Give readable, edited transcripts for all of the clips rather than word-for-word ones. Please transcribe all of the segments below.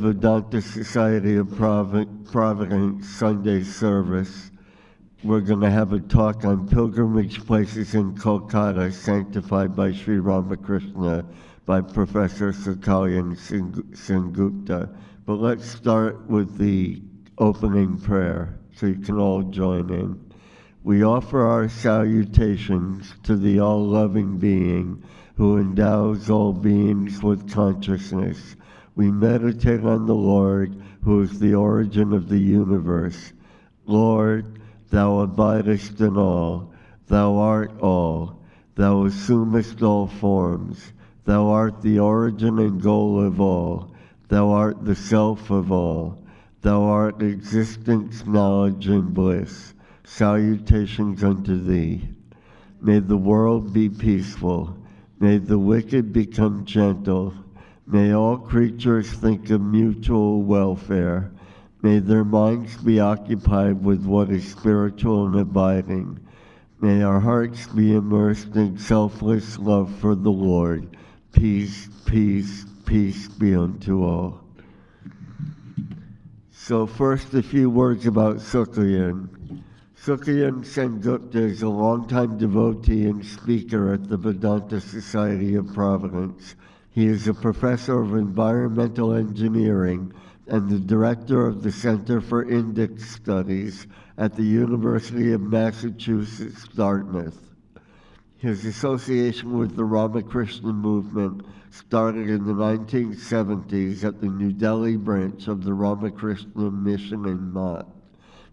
Vedanta Society of Providence Sunday service. We're going to have a talk on pilgrimage places in Kolkata, sanctified by Sri Ramakrishna, by Professor Sukalyan Sengupta. But let's start with the opening prayer, so you can all join in. We offer our salutations to the all-loving being who endows all beings with consciousness. We meditate on the Lord, who is the origin of the universe. Lord, Thou abidest in all, Thou art all, Thou assumest all forms, Thou art the origin and goal of all, Thou art the self of all, Thou art existence, knowledge, and bliss. Salutations unto Thee. May the world be peaceful, may the wicked become gentle, may all creatures think of mutual welfare, may their minds be occupied with what is spiritual and abiding. May our hearts be immersed in selfless love for the Lord. Peace, peace, peace be unto all. So first, a few words about Sukalyan. Sukalyan Sengupta is a longtime devotee and speaker at the Vedanta Society of Providence. He is a professor of environmental engineering and the director of the Center for Indic Studies at the University of Massachusetts, Dartmouth. His association with the Ramakrishna movement started in the 1970s at the New Delhi branch of the Ramakrishna Mission in Math.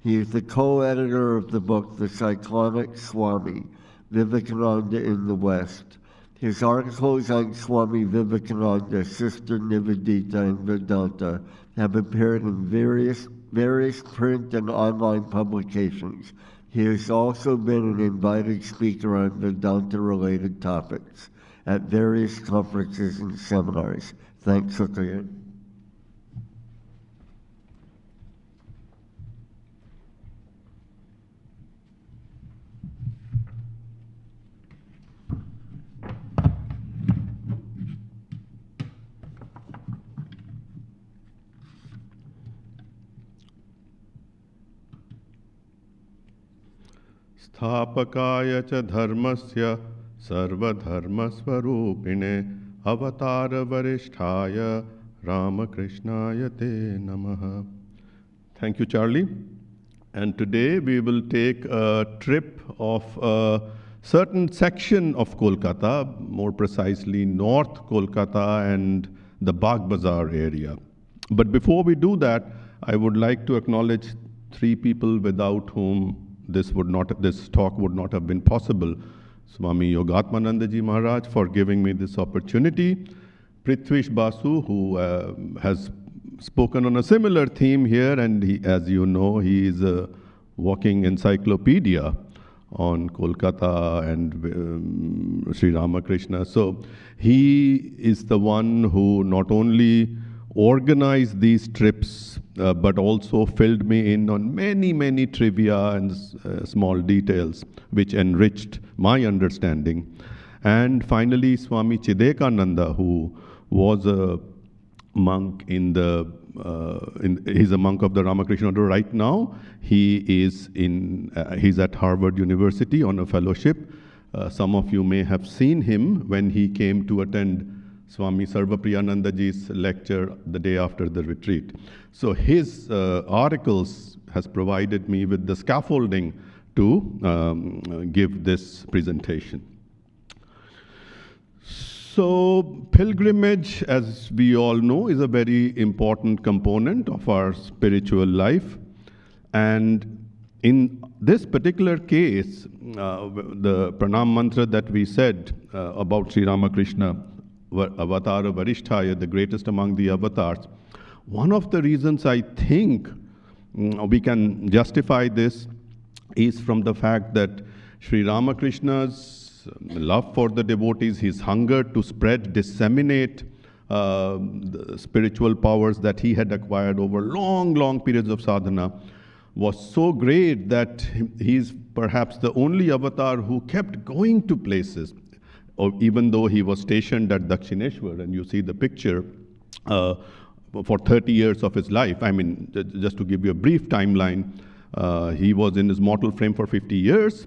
He is the co-editor of the book The Cyclonic Swami, Vivekananda in the West. His articles on Swami Vivekananda, Sister Nivedita, and Vedanta have appeared in various print and online publications. He has also been an invited speaker on Vedanta-related topics at various conferences and seminars. Thanks, Sukalyan. स्थापकाय च धर्मस्य सर्वधर्मस्वरूपिणे अवतारवरिष्ठाय रामकृष्णाय ते नमः. Thank you, Charlie. And today we will take a trip of a certain section of Kolkata, more precisely North Kolkata and the Bagh Bazaar area. But before we do that, I would like to acknowledge three people without whom this talk would not have been possible. Swami Yogatmananda Ji Maharaj for giving me this opportunity. Prithvish Basu, who has spoken on a similar theme here, and he, as you know, he is a walking encyclopedia on Kolkata and Sri Ramakrishna. So he is the one who not only organized these trips, but also filled me in on many trivia and small details, which enriched my understanding. And finally, Swami Chidekananda, who was a monk he's a monk of the Ramakrishna Order right now. He's at Harvard University on a fellowship. Some of you may have seen him when he came to attend Swami Sarvapriyanandaji's lecture the day after the retreat. So his articles has provided me with the scaffolding to give this presentation. So pilgrimage, as we all know, is a very important component of our spiritual life. And in this particular case, the pranam mantra that we said about Sri Ramakrishna, Avatara Varishtaya, the greatest among the avatars, one of the reasons I think we can justify this is from the fact that Sri Ramakrishna's love for the devotees, his hunger to spread, disseminate the spiritual powers that he had acquired over long periods of sadhana was so great that he's perhaps the only avatar who kept going to places, or even though he was stationed at Dakshineshwar, and you see the picture, for 30 years of his life. I mean, just to give you a brief timeline, he was in his mortal frame for 50 years.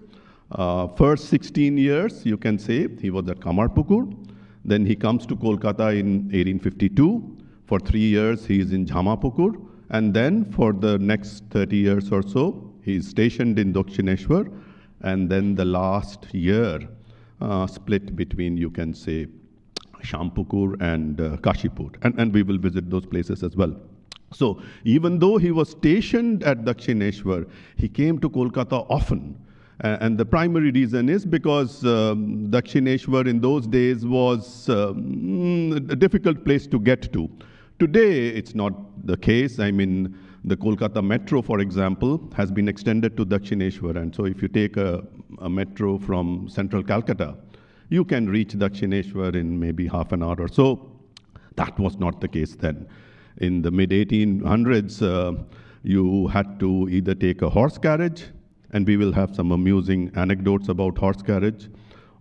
First 16 years, you can say, he was at Kamarpukur. Then he comes to Kolkata in 1852. For 3 years, he is in Jhamapukur. And then for the next 30 years or so, he is stationed in Dakshineshwar. And then the last year, split between, you can say, Shyampukur and Kashipur. And we will visit those places as well. So even though he was stationed at Dakshineshwar, he came to Kolkata often. And the primary reason is because Dakshineshwar in those days was a difficult place to get to. Today, it's not the case. I mean, the Kolkata metro, for example, has been extended to Dakshineshwar. And so if you take a metro from central Calcutta, you can reach Dakshineshwar in maybe half an hour or so. That was not the case then. In the mid-1800s, you had to either take a horse carriage, and we will have some amusing anecdotes about horse carriage,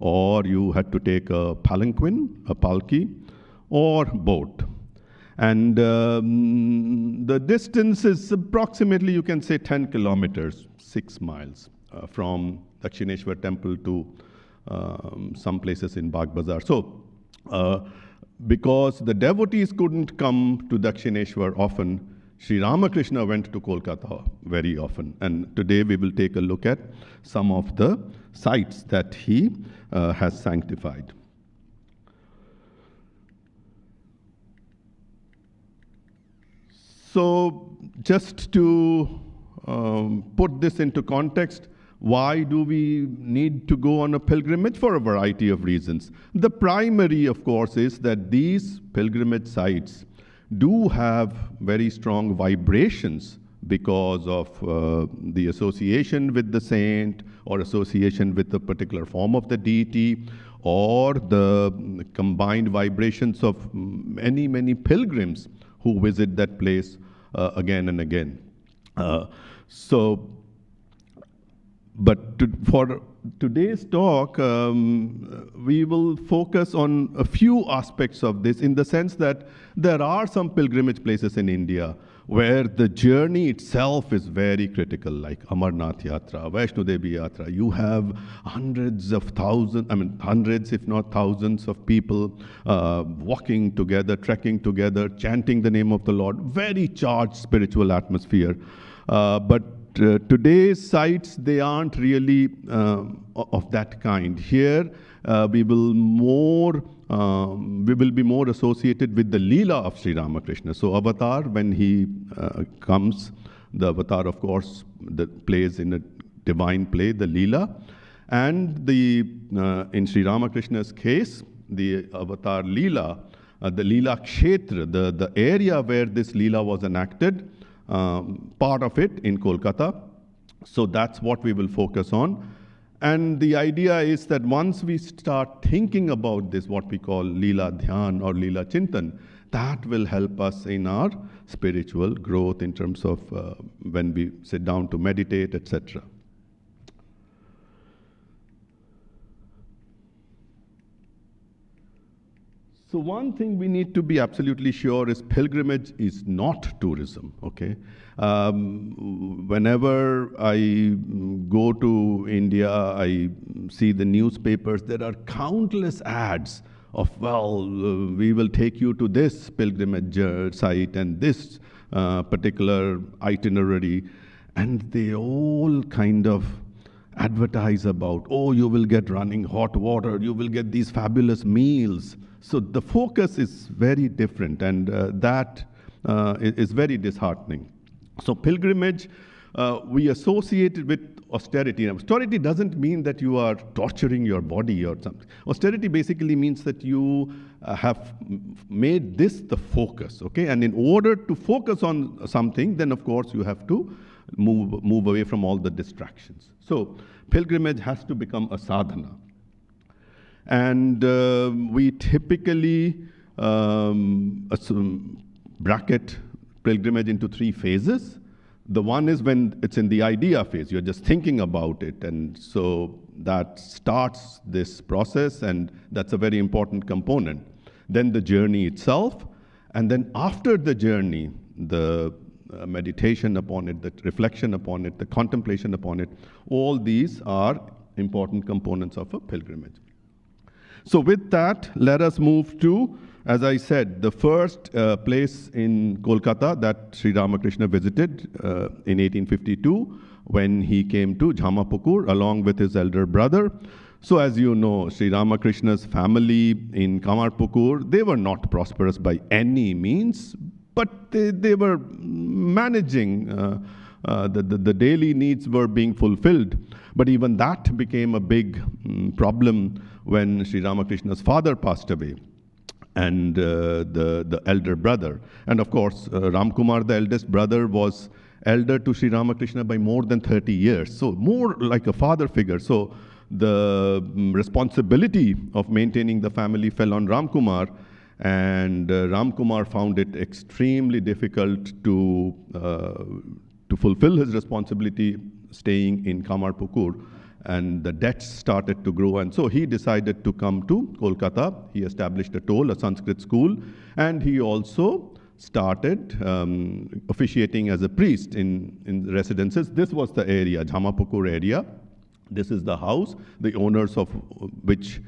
or you had to take a palanquin, a palki, or boat. And the distance is approximately, you can say, 10 kilometers, 6 miles from Dakshineshwar temple to some places in Bagh Bazaar. So, because the devotees couldn't come to Dakshineshwar often, Sri Ramakrishna went to Kolkata very often. And today we will take a look at some of the sites that he has sanctified. So just to put this into context, why do we need to go on a pilgrimage? For a variety of reasons. The primary, of course, is that these pilgrimage sites do have very strong vibrations because of the association with the saint, or association with a particular form of the deity, or the combined vibrations of many, many pilgrims who visit that place again and again. For today's talk, we will focus on a few aspects of this, in the sense that there are some pilgrimage places in India where the journey itself is very critical, like Amarnath Yatra, Vaishno Devi Yatra. You have hundreds if not thousands of people walking together, trekking together, chanting the name of the Lord. Very charged spiritual atmosphere. But today's sites, they aren't really of that kind. Here, we will be more associated with the Leela of Sri Ramakrishna. So Avatar, when he comes, the Avatar, of course, that plays in a divine play, the Leela. And in Sri Ramakrishna's case, the Avatar Leela, the Leela Kshetra, the area where this Leela was enacted, part of it in Kolkata. So that's what we will focus on. And the idea is that once we start thinking about this, what we call Leela Dhyan or Leela Chintan, that will help us in our spiritual growth in terms of when we sit down to meditate, etc. So one thing we need to be absolutely sure is pilgrimage is not tourism, okay? Whenever I go to India, I see the newspapers, there are countless ads of, we will take you to this pilgrimage site and this particular itinerary, and they all kind of advertise about, you will get running hot water, you will get these fabulous meals. So the focus is very different, and that is very disheartening. So pilgrimage, we associate it with austerity. And austerity doesn't mean that you are torturing your body or something. Austerity basically means that you have made this the focus, okay? And in order to focus on something, then of course you have to move away from all the distractions. So pilgrimage has to become a sadhana. And we typically bracket pilgrimage into 3 phases. The one is when it's in the idea phase, you're just thinking about it, and so that starts this process, and that's a very important component. Then the journey itself, And then after the journey, the meditation upon it, the reflection upon it, the contemplation upon it, all these are important components of a pilgrimage. So with that, let us move to, as I said, the first place in Kolkata that Sri Ramakrishna visited in 1852 when he came to Shyampukur along with his elder brother. So as you know, Sri Ramakrishna's family in Kamarpukur, they were not prosperous by any means, but they were managing, the daily needs were being fulfilled. But even that became a big problem when Sri Ramakrishna's father passed away, and the elder brother. And of course, Ramkumar, the eldest brother, was elder to Sri Ramakrishna by more than 30 years, so more like a father figure. So the responsibility of maintaining the family fell on Ramkumar, and Ramkumar found it extremely difficult to fulfill his responsibility staying in Kamarpukur, and the debts started to grow, and so he decided to come to Kolkata. He established a toll, a Sanskrit school, and he also started officiating as a priest in residences. This was the area, Shyampukur area. This is the house, the owners of which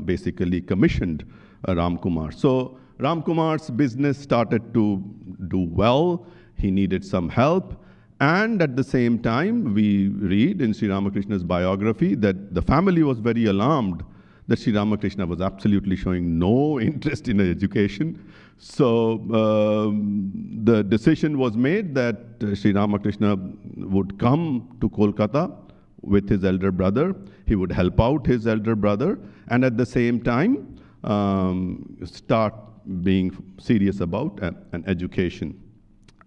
basically commissioned Ramkumar. So Ramkumar's business started to do well. He needed some help. And at the same time, we read in Sri Ramakrishna's biography that the family was very alarmed that Sri Ramakrishna was absolutely showing no interest in education. So the decision was made that Sri Ramakrishna would come to Kolkata with his elder brother. He would help out his elder brother, and at the same time start being serious about an education.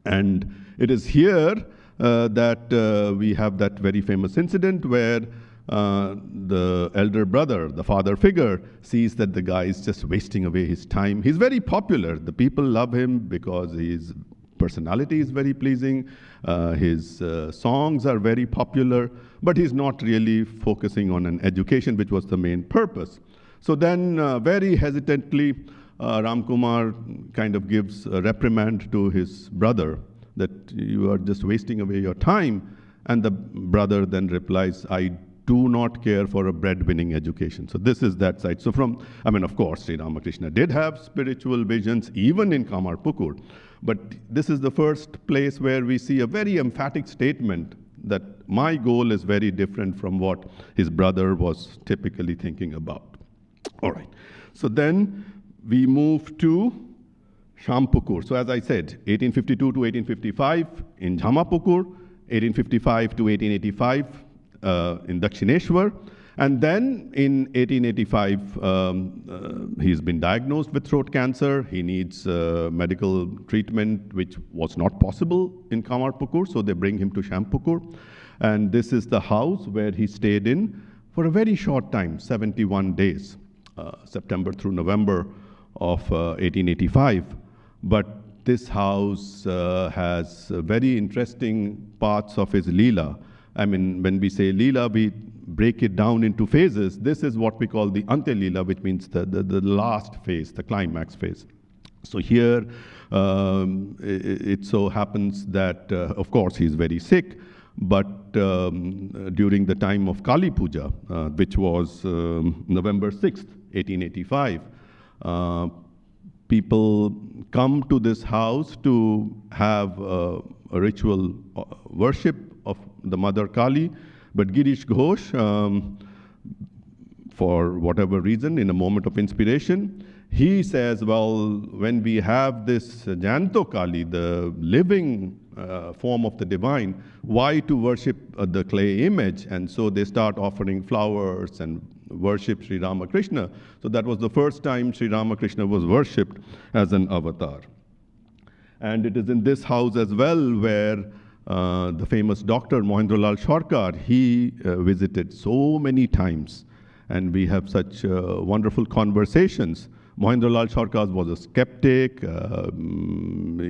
And it is here that we have that very famous incident where the elder brother, the father figure, sees that the guy is just wasting away his time. He's very popular. The people love him because his personality is very pleasing. His songs are very popular, but he's not really focusing on an education, which was the main purpose. So then very hesitantly, Ramkumar kind of gives a reprimand to his brother that you are just wasting away your time. And the brother then replies, I do not care for a bread-winning education. So this is that side. So of course, Sri Ramakrishna did have spiritual visions, even in Kamarpukur. But this is the first place where we see a very emphatic statement that my goal is very different from what his brother was typically thinking about. All right. So then we move to Shyampukur. So as I said, 1852 to 1855 in Shyampukur, 1855 to 1885 in Dakshineshwar. And then in 1885, he's been diagnosed with throat cancer. He needs medical treatment, which was not possible in Kamarpukur, so they bring him to Shyampukur. And this is the house where he stayed in for a very short time, 71 days, September through November of 1885. But this house has very interesting parts of his Leela. I mean, when we say Leela, we break it down into phases. This is what we call the Ante Leela, which means the last phase, the climax phase. So here, it so happens that, of course, he's very sick, but during the time of Kali Puja, which was November 6th, 1885, people come to this house to have a ritual worship of the Mother Kali, but Girish Ghosh, for whatever reason, in a moment of inspiration, he says, well, when we have this Janto Kali, the living form of the divine, why to worship the clay image? And so they start offering flowers and worship Sri Ramakrishna. So that was the first time Sri Ramakrishna was worshipped as an avatar. And it is in this house as well where the famous doctor Mohendralal Sarkar, he visited so many times, and we have such wonderful conversations. Mohendralal Sarkar was a skeptic.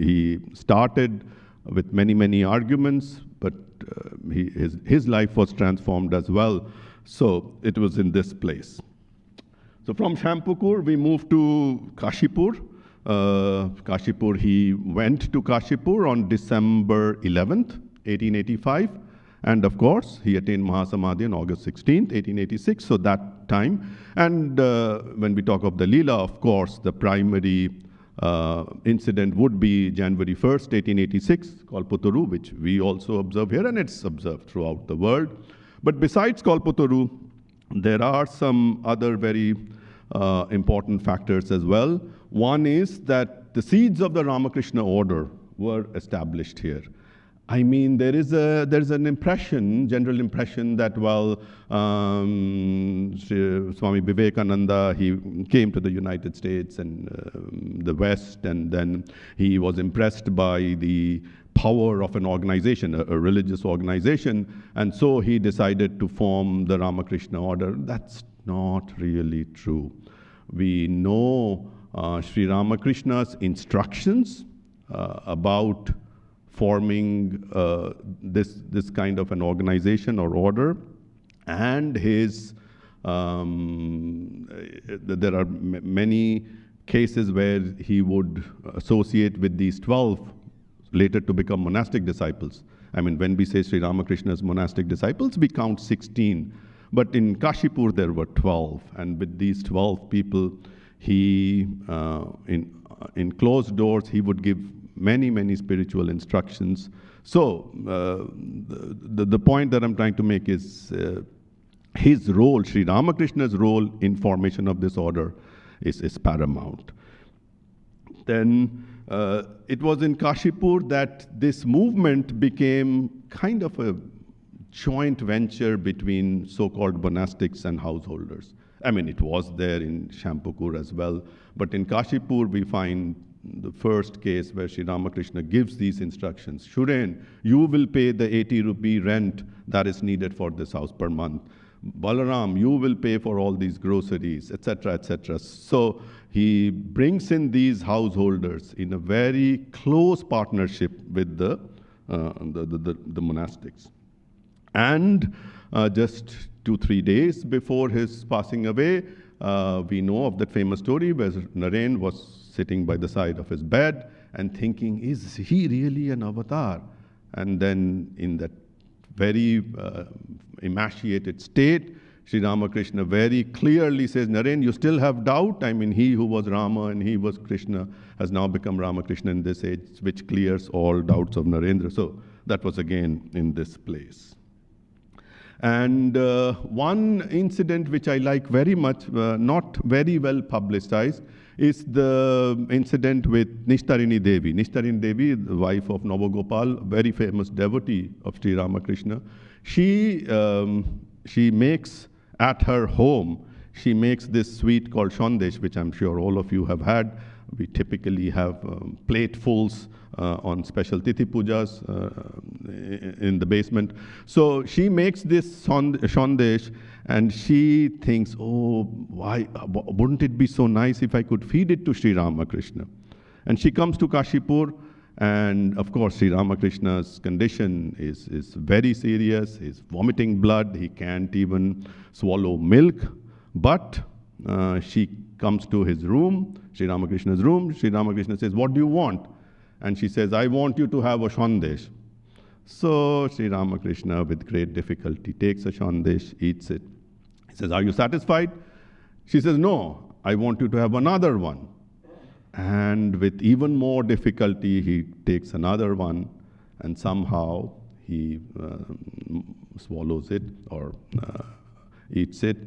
He started with many arguments, but his life was transformed as well. So it was in this place. So from Shyampukur, we moved to Kashipur. Kashipur, he went to Kashipur on December 11th, 1885. And of course, he attained Mahasamadhi on August 16th, 1886, so that time. And when we talk of the Leela, of course, the primary incident would be January 1st, 1886, Kalpataru, which we also observe here, and it's observed throughout the world. But besides Kalpataru, there are some other very important factors as well. One is that the seeds of the Ramakrishna order were established here. I mean, there's an impression, general impression that, well, Swami Vivekananda, he came to the United States and the West, and then he was impressed by the power of an organization, a religious organization, and so he decided to form the Ramakrishna order. That's not really true. We know Sri Ramakrishna's instructions about forming this kind of an organization or order, and his there are many cases where he would associate with these 12 later to become monastic disciples. I mean, when we say Sri Ramakrishna's monastic disciples, we count 16. But in Kashipur, there were 12. And with these 12 people, he, in closed doors, he would give many, many spiritual instructions. So the point that I'm trying to make is his role, Sri Ramakrishna's role in formation of this order is paramount. Then it was in Kashipur that this movement became kind of a joint venture between so-called monastics and householders. I mean, it was there in Shyampukur as well, but in Kashipur we find the first case where Sri Ramakrishna gives these instructions. Shuren, you will pay the 80 rupee rent that is needed for this house per month. Balaram, you will pay for all these groceries, etc., etc. So he brings in these householders in a very close partnership with the monastics. And just 2-3 days before his passing away, we know of that famous story where Naren was sitting by the side of his bed and thinking, is he really an avatar? And then in that very emaciated state, Sri Ramakrishna very clearly says, Naren, you still have doubt? I mean, he who was Rama and he was Krishna has now become Ramakrishna in this age, which clears all doubts of Narendra. So that was again in this place. And one incident which I like very much, not very well publicized, is the incident with Nishtarini Devi. Nishtarini Devi, the wife of Navagopal, very famous devotee of Sri Ramakrishna. She makes, at her home, she makes this sweet called Shandesh, which I'm sure all of you have had. We typically have platefuls on special Tithi Pujas in the basement. So she makes this Shandesh, and she thinks, oh, why wouldn't it be so nice if I could feed it to Sri Ramakrishna? And she comes to Kashipur, and of course Sri Ramakrishna's condition is very serious. He's vomiting blood, he can't even swallow milk. But she comes to his room, Sri Ramakrishna's room. Sri Ramakrishna says, what do you want? And she says, I want you to have a Shandesh. So Sri Ramakrishna, with great difficulty, takes a Shandesh, eats it. He says, are you satisfied? She says, no, I want you to have another one. And with even more difficulty, he takes another one, and somehow he swallows it or eats it.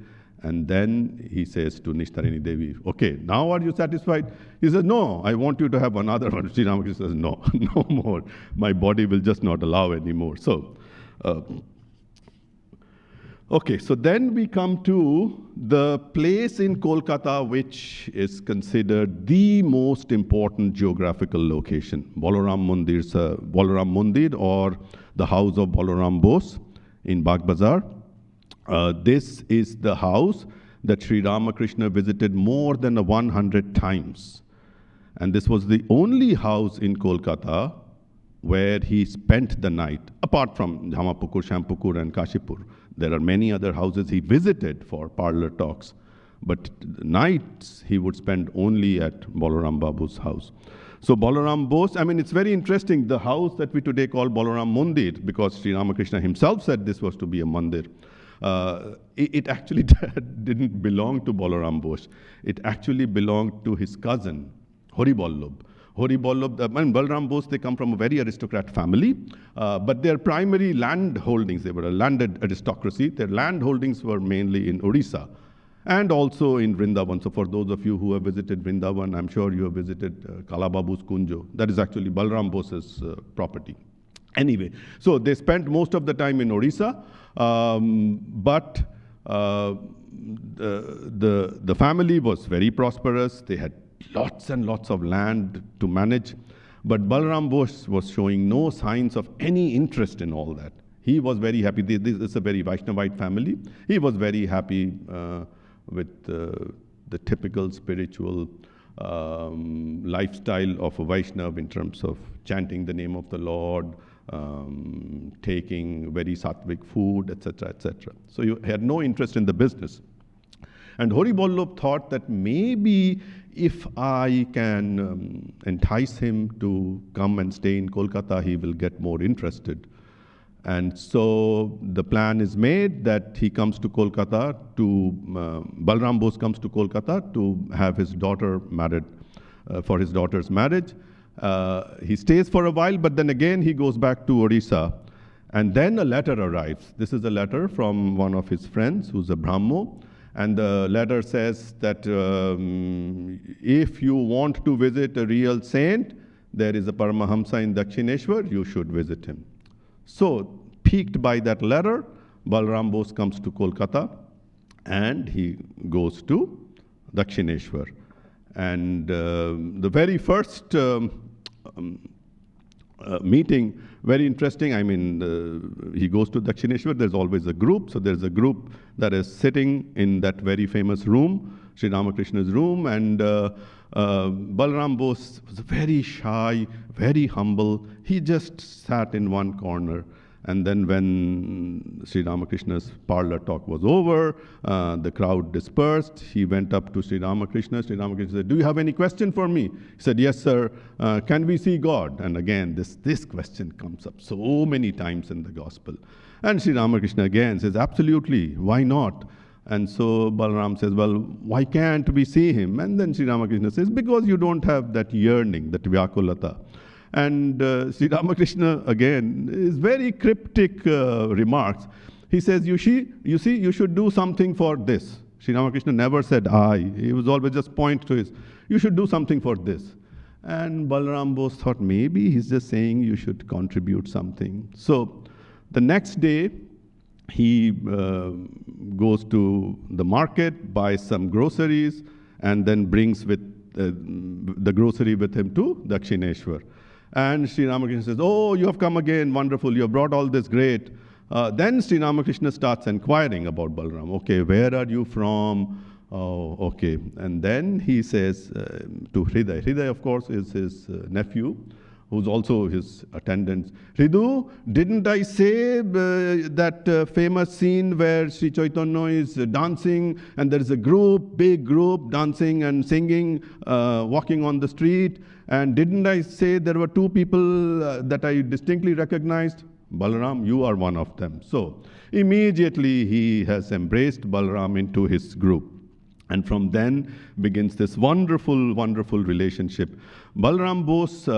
And then he says to Nishtarini Devi, okay, now are you satisfied? He says, no, I want you to have another one. Sri Ramakrishna says, no, no more. My body will just not allow anymore. So, okay, so then we come to the place in Kolkata which is considered the most important geographical location, Balaram Mandir, or the house of Balaram Bose in Bagh Bazar. This is the house that Sri Ramakrishna visited more than 100 times. And this was the only house in Kolkata where he spent the night, apart from Shyampukur, and Kashipur. There are many other houses he visited for parlor talks. But nights he would spend only at Balaram Babu's house. So Balaram Bose, I mean, it's very interesting, the house that we today call Balaram Mandir, because Sri Ramakrishna himself said this was to be a mandir. It actually didn't belong to Balaram Bose. It actually belonged to his cousin, Hori Ballabh. Hori Ballabh, and Balaram Bose, they come from a very aristocrat family, but their primary land holdings, they were a landed aristocracy, their land holdings were mainly in Odisha and also in Vrindavan. So for those of you who have visited Vrindavan, I'm sure you have visited Kalababu's Kunjo. That is actually Balaram Bose's property. Anyway, so they spent most of the time in Odisha, but the family was very prosperous. They had lots and lots of land to manage, but Balaram Bose was showing no signs of any interest in all that. He was very happy. This is a very Vaishnavite family. He was very happy with the typical spiritual lifestyle of a Vaishnav in terms of chanting the name of the Lord, taking very sattvic food, etc., etc. So you had no interest in the business. And Hori Ballabh thought that maybe if I can entice him to come and stay in Kolkata, he will get more interested. And so the plan is made that he comes to Kolkata, Balaram Bose comes to Kolkata to have his daughter married, for his daughter's marriage. He stays for a while, but then again he goes back to Odisha. And then a letter arrives. This is a letter from one of his friends who's a Brahmo. And the letter says that if you want to visit a real saint, there is a Paramahamsa in Dakshineshwar, you should visit him. So, piqued by that letter, Balaram Bose comes to Kolkata and he goes to Dakshineshwar. And the very first meeting, very interesting. I mean, he goes to Dakshineshwar, there's always a group. So there's a group that is sitting in that very famous room, Sri Ramakrishna's room, and Balaram Bose was very shy, very humble. He just sat in one corner. And then when Sri Ramakrishna's parlor talk was over, the crowd dispersed. He went up to Sri Ramakrishna. Sri Ramakrishna said, "Do you have any question for me?" He said, "Yes, sir. Can we see God?" And again, this question comes up so many times in the gospel. And Sri Ramakrishna again says, "Absolutely, why not?" And so Balaram says, "Well, why can't we see him?" And then Sri Ramakrishna says, "Because you don't have that yearning, that vyakulata." And Sri Ramakrishna, again, is very cryptic remarks. He says, you see, you should do something for this. Sri Ramakrishna never said I. He was always just point to his, you should do something for this. And Balaram Bose thought, maybe he's just saying you should contribute something. So the next day, he goes to the market, buys some groceries, and then brings with the grocery with him to Dakshineshwar. And Sri Ramakrishna says, "Oh, you have come again, wonderful, you have brought all this, great." Then Sri Ramakrishna starts inquiring about Balaram. "Okay, where are you from?" "Oh, okay." And then he says to Hriday. Hriday, of course, is his nephew, who's also his attendant. "Hridu, didn't I say that famous scene where Sri Chaitanya is dancing and there is a group, big group, dancing and singing, walking on the street? And didn't I say there were two people that I distinctly recognized? Balaram, you are one of them." So immediately he has embraced Balaram into his group. And from then begins this wonderful, wonderful relationship. Balaram Bose,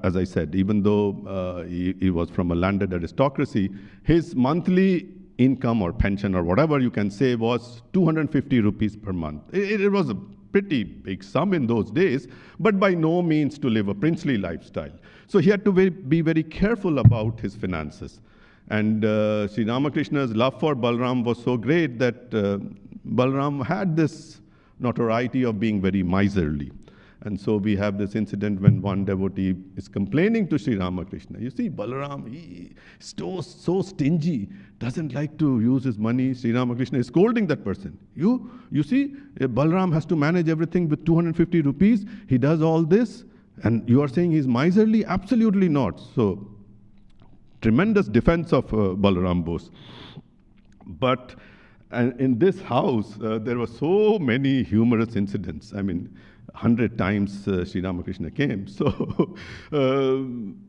as I said, even though he was from a landed aristocracy, his monthly income or pension or whatever you can say was 250 rupees per month. It was a pretty big sum in those days, but by no means to live a princely lifestyle. So he had to be very careful about his finances. And Sri Ramakrishna's love for Balaram was so great that Balaram had this notoriety of being very miserly. And so we have this incident when one devotee is complaining to Sri Ramakrishna. "You see, Balaram, he's so stingy, doesn't like to use his money." Sri Ramakrishna is scolding that person. You see, Balaram has to manage everything with 250 rupees. He does all this, and you are saying he's miserly? Absolutely not. So, tremendous defense of Balaram Bose. But And in this house, there were so many humorous incidents. I mean, 100 times Sri Ramakrishna came. So,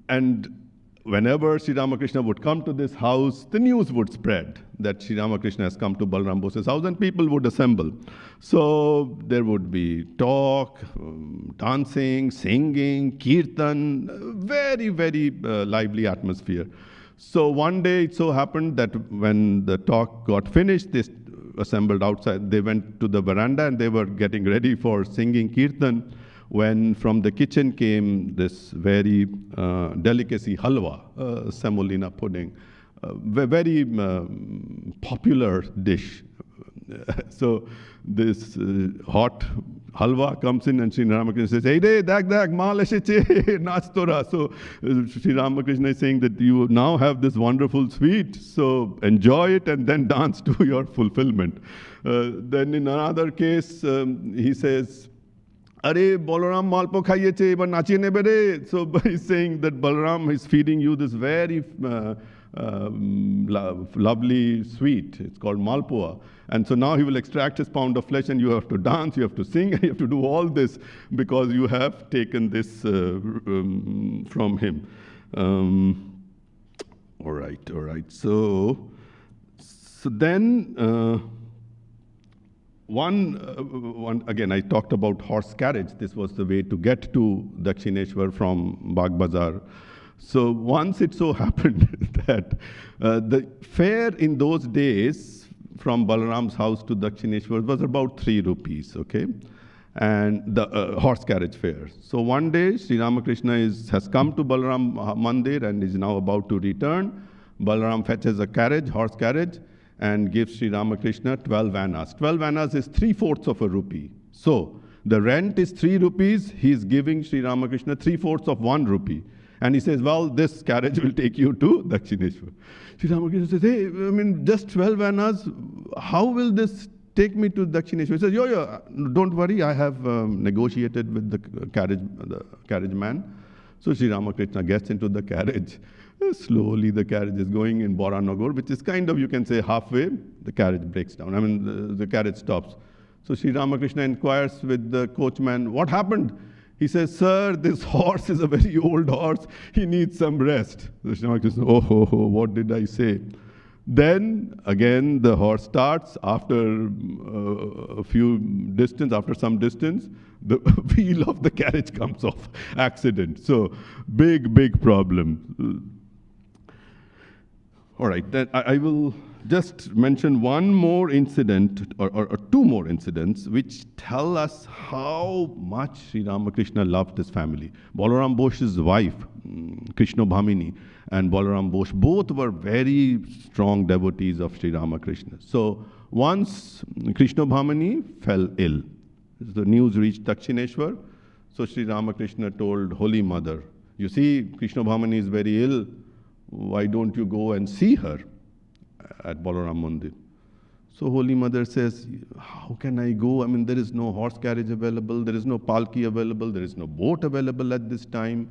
and whenever Sri Ramakrishna would come to this house, the news would spread that Sri Ramakrishna has come to Balaram Bose's house, and people would assemble. So there would be talk, dancing, singing, kirtan, very, very lively atmosphere. So one day it so happened that when the talk got finished, they assembled outside. They went to the veranda and they were getting ready for singing kirtan, when from the kitchen came this very delicacy, halwa, semolina pudding, very popular dish. So this hot halwa comes in and Sri Ramakrishna says, "Hey, dag, mal esheche, nach tora." So Sri Ramakrishna is saying that you now have this wonderful sweet, so enjoy it and then dance to your fulfillment. Then in another case, he says, "Are Balaram malpo khaiyeche, ebar nachiye nebe re." So he's saying that Balaram is feeding you this very lovely sweet. It's called malpua. And so now he will extract his pound of flesh and you have to dance, you have to sing, you have to do all this because you have taken this from him. All right. So then one again, I talked about horse carriage. This was the way to get to Dakshineshwar from Bagh Bazar. So once it so happened that the fare in those days from Balaram's house to Dakshineshwar was about 3 rupees, okay? And the horse carriage fare. So one day, Sri Ramakrishna has come to Balaram Mandir and is now about to return. Balaram fetches a carriage, horse carriage, and gives Sri Ramakrishna 12 annas. 12 annas is 3/4 of a rupee. So the rent is 3 rupees. He is giving Sri Ramakrishna 3/4 of 1 rupee. And he says, "Well, this carriage will take you to Dakshineshwar." Sri Ramakrishna says, "Hey, I mean, just 12 annas, how will this take me to Dakshineshwar?" He says, Yo, don't worry, I have negotiated with the carriage man. So Sri Ramakrishna gets into the carriage. Slowly the carriage is going in Boranagar, which is kind of, you can say, halfway, the carriage breaks down. I mean, the carriage stops. So Sri Ramakrishna inquires with the coachman, "What happened?" He says, "Sir, this horse is a very old horse. He needs some rest." So Sri Ramakrishna says, "Oh, what did I say?" Then again the horse starts. After after some distance, the wheel of the carriage comes off. Accident. So big problem. All right, then I will just mention one more incident or 2 more incidents which tell us how much Sri Ramakrishna loved his family. Balaram Bose's wife, Krishna Bhamini, and Balaram Bose, both were very strong devotees of Sri Ramakrishna. So once Krishna Bhamini fell ill. The news reached Dakshineshwar. So Sri Ramakrishna told Holy Mother, "You see, Krishna Bhamini is very ill. Why don't you go and see her at Balaram Mandir?" So Holy Mother says, "How can I go? I mean, there is no horse carriage available, there is no palki available, there is no boat available at this time."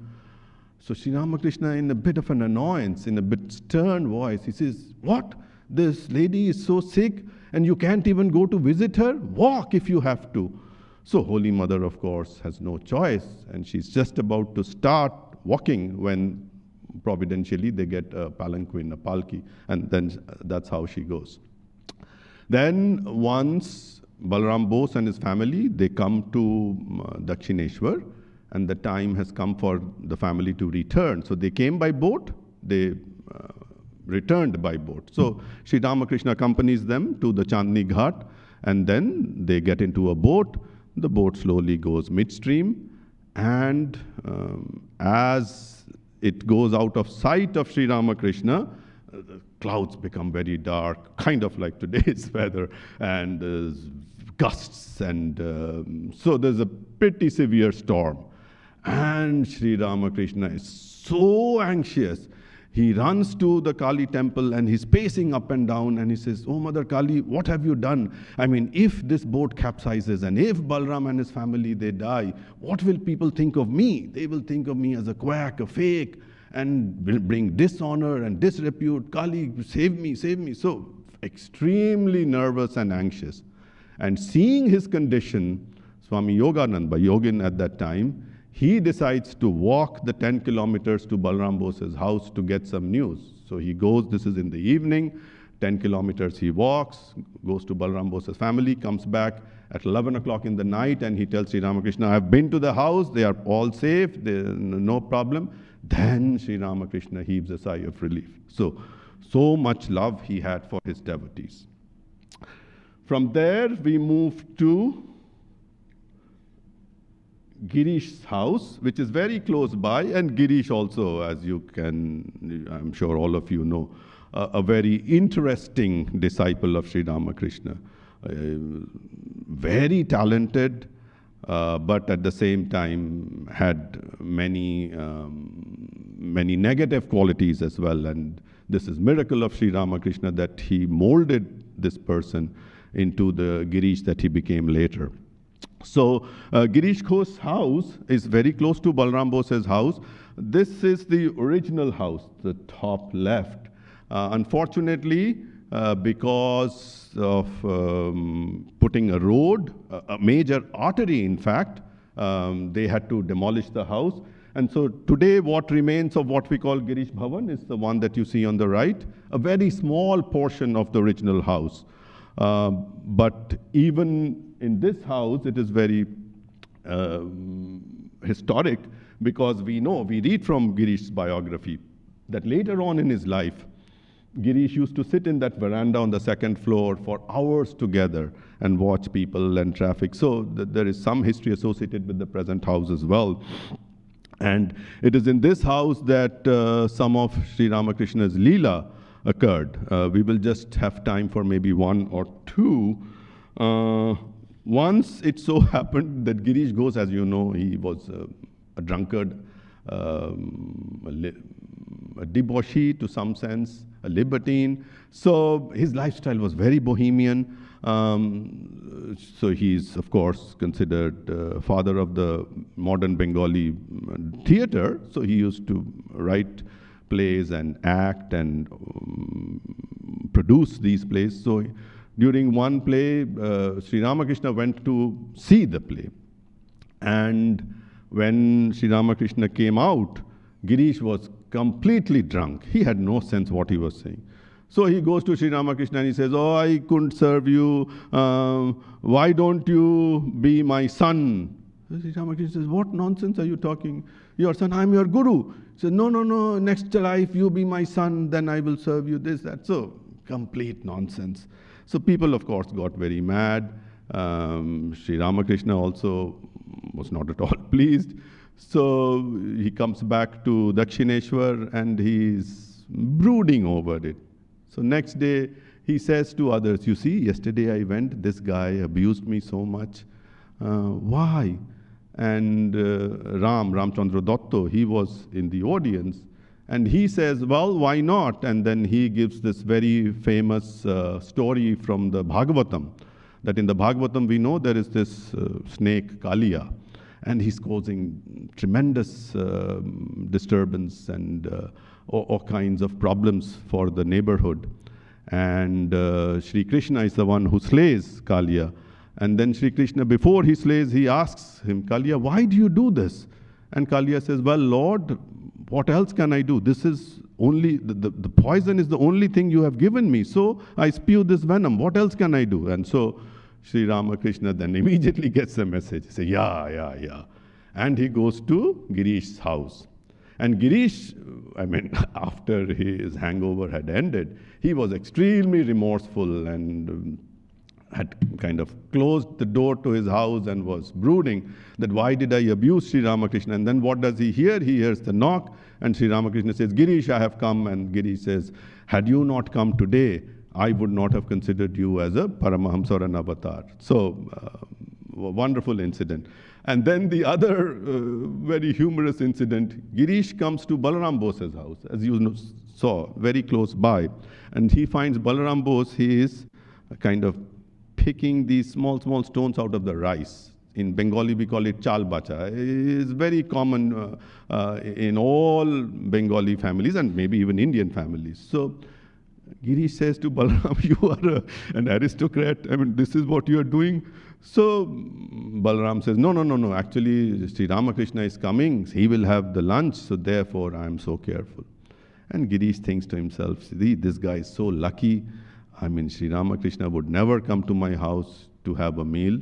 So Sri Ramakrishna, in a bit of an annoyance, in a bit stern voice, he says, "What? This lady is so sick and you can't even go to visit her? Walk if you have to." So Holy Mother, of course, has no choice, and she's just about to start walking when providentially they get a palanquin, a palki, and then that's how she goes. Then once Balaram Bose and his family, they come to Dakshineshwar, and the time has come for the family to return. So they came by boat, they returned by boat. So Sri Ramakrishna accompanies them to the Chandni Ghat, and then they get into a boat. The boat slowly goes midstream, and as it goes out of sight of Sri Ramakrishna, the clouds become very dark, kind of like today's weather, and gusts, and so there's a pretty severe storm. And Sri Ramakrishna is so anxious. He runs to the Kali temple and he's pacing up and down and he says, "Oh, Mother Kali, what have you done? I mean, if this boat capsizes and if Balaram and his family, they die, what will people think of me? They will think of me as a quack, a fake, and will bring dishonor and disrepute. Kali, save me, save me." So extremely nervous and anxious. And seeing his condition, Swami Yogananda, Yogin at that time, he decides to walk the 10 kilometers to Balaram Bose's house to get some news. So he goes, this is in the evening, 10 kilometers he walks, goes to Balaram Bose's family, comes back at 11 o'clock in the night, and he tells Sri Ramakrishna, I've been to the house, they are all safe, no problem. Then Sri Ramakrishna heaves a sigh of relief. So much love he had for his devotees. From there, we move to Girish's house, which is very close by, and Girish also, as you can, I'm sure all of you know, a very interesting disciple of Sri Ramakrishna. Very talented, but at the same time had many negative qualities as well. And this is miracle of Sri Ramakrishna that he molded this person into the Girish that he became later. So Girish Ghosh's house is very close to Balaram Bose's house. This is the original house, the top left. Unfortunately, because of putting a road, a major artery in fact, they had to demolish the house. And so today what remains of what we call Girish Bhavan is the one that you see on the right, a very small portion of the original house. But even in this house, it is very historic, because we read from Girish's biography that later on in his life, Girish used to sit in that veranda on the second floor for hours together and watch people and traffic. So there is some history associated with the present house as well. And it is in this house that some of Sri Ramakrishna's Leela occurred. We will just have time for maybe one or two. Once it so happened that Girish Ghosh, as you know, he was a drunkard, a debauchee to some sense, a libertine. So his lifestyle was very bohemian. So he's, of course, considered father of the modern Bengali theater. So he used to write plays and act and produce these plays. So during one play, Sri Ramakrishna went to see the play. And when Sri Ramakrishna came out, Girish was completely drunk. He had no sense what he was saying. So he goes to Sri Ramakrishna and he says, oh, I couldn't serve you. Why don't you be my son? Sri Ramakrishna says, what nonsense are you talking? Your son, I'm your guru. He says, no, next life you be my son, then I will serve you this, that. So complete nonsense. So people, of course, got very mad. Sri Ramakrishna also was not at all pleased. So he comes back to Dakshineshwar and he's brooding over it. So next day, he says to others, you see, yesterday I went, this guy abused me so much. Why? And Ramchandra Datta, he was in the audience. And he says, well, why not? And then he gives this very famous story from the Bhagavatam, that in the Bhagavatam we know there is this snake, Kaliya, and he's causing tremendous disturbance and all kinds of problems for the neighborhood. And Sri Krishna is the one who slays Kaliya. And then Sri Krishna, before he slays, he asks him, Kaliya, why do you do this? And Kaliya says, well, Lord, what else can I do? This is only, the poison is the only thing you have given me. So I spew this venom. What else can I do? And so Sri Ramakrishna then immediately gets a message. He says, yeah. And he goes to Girish's house. And Girish, after his hangover had ended, he was extremely remorseful and had kind of closed the door to his house and was brooding that why did I abuse Sri Ramakrishna? And then what does he hear? He hears the knock, and Sri Ramakrishna says, Girish, I have come. And Girish says, had you not come today, I would not have considered you as a Paramahamsa or an avatar. So, a wonderful incident. And then the other very humorous incident, Girish comes to Balaram Bose's house, as you saw, very close by. And he finds Balaram Bose, he is kind of picking these small stones out of the rice. In Bengali, we call it chal bacha. It is very common in all Bengali families and maybe even Indian families. So Girish says to Balaram, you are an aristocrat. I mean, this is what you are doing. So Balaram says, no. Actually, Sri Ramakrishna is coming. He will have the lunch. So therefore, I am so careful. And Girish thinks to himself, see, this guy is so lucky. I mean, Sri Ramakrishna would never come to my house to have a meal.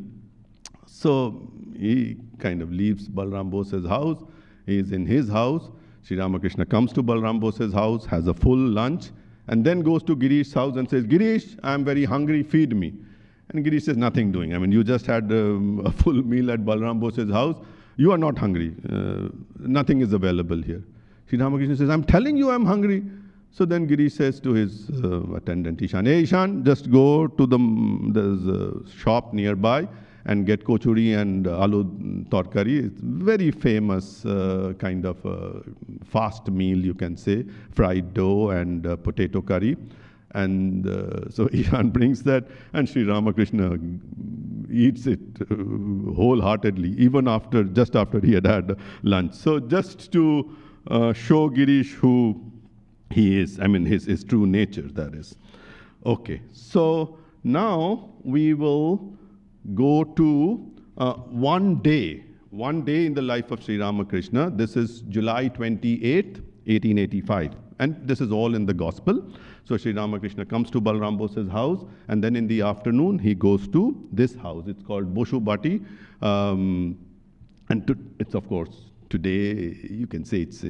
So he kind of leaves Balaram Bose's house. He is in his house. Sri Ramakrishna comes to Balaram Bose's house, has a full lunch, and then goes to Girish's house and says, Girish, I am very hungry, feed me. And Girish says, nothing doing. I mean, you just had a full meal at Balaram Bose's house. You are not hungry. Nothing is available here. Sri Ramakrishna says, I'm telling you I'm hungry. So then Girish says to his attendant, Ishan, hey Ishan, just go to there's a shop nearby and get kochuri and aloo torkari. It's very famous kind of fast meal, you can say, fried dough and potato curry. And so Ishan brings that, and Sri Ramakrishna eats it wholeheartedly, even just after he had lunch. So just to show Girish who he is, I mean his true nature, that is. Okay, so now we will go to one day in the life of Sri Ramakrishna. This is July 28th, 1885. And this is all in the gospel. So Sri Ramakrishna comes to Balaram Bose's house, and then in the afternoon he goes to this house. It's called Bati. It's of course, today you can say it's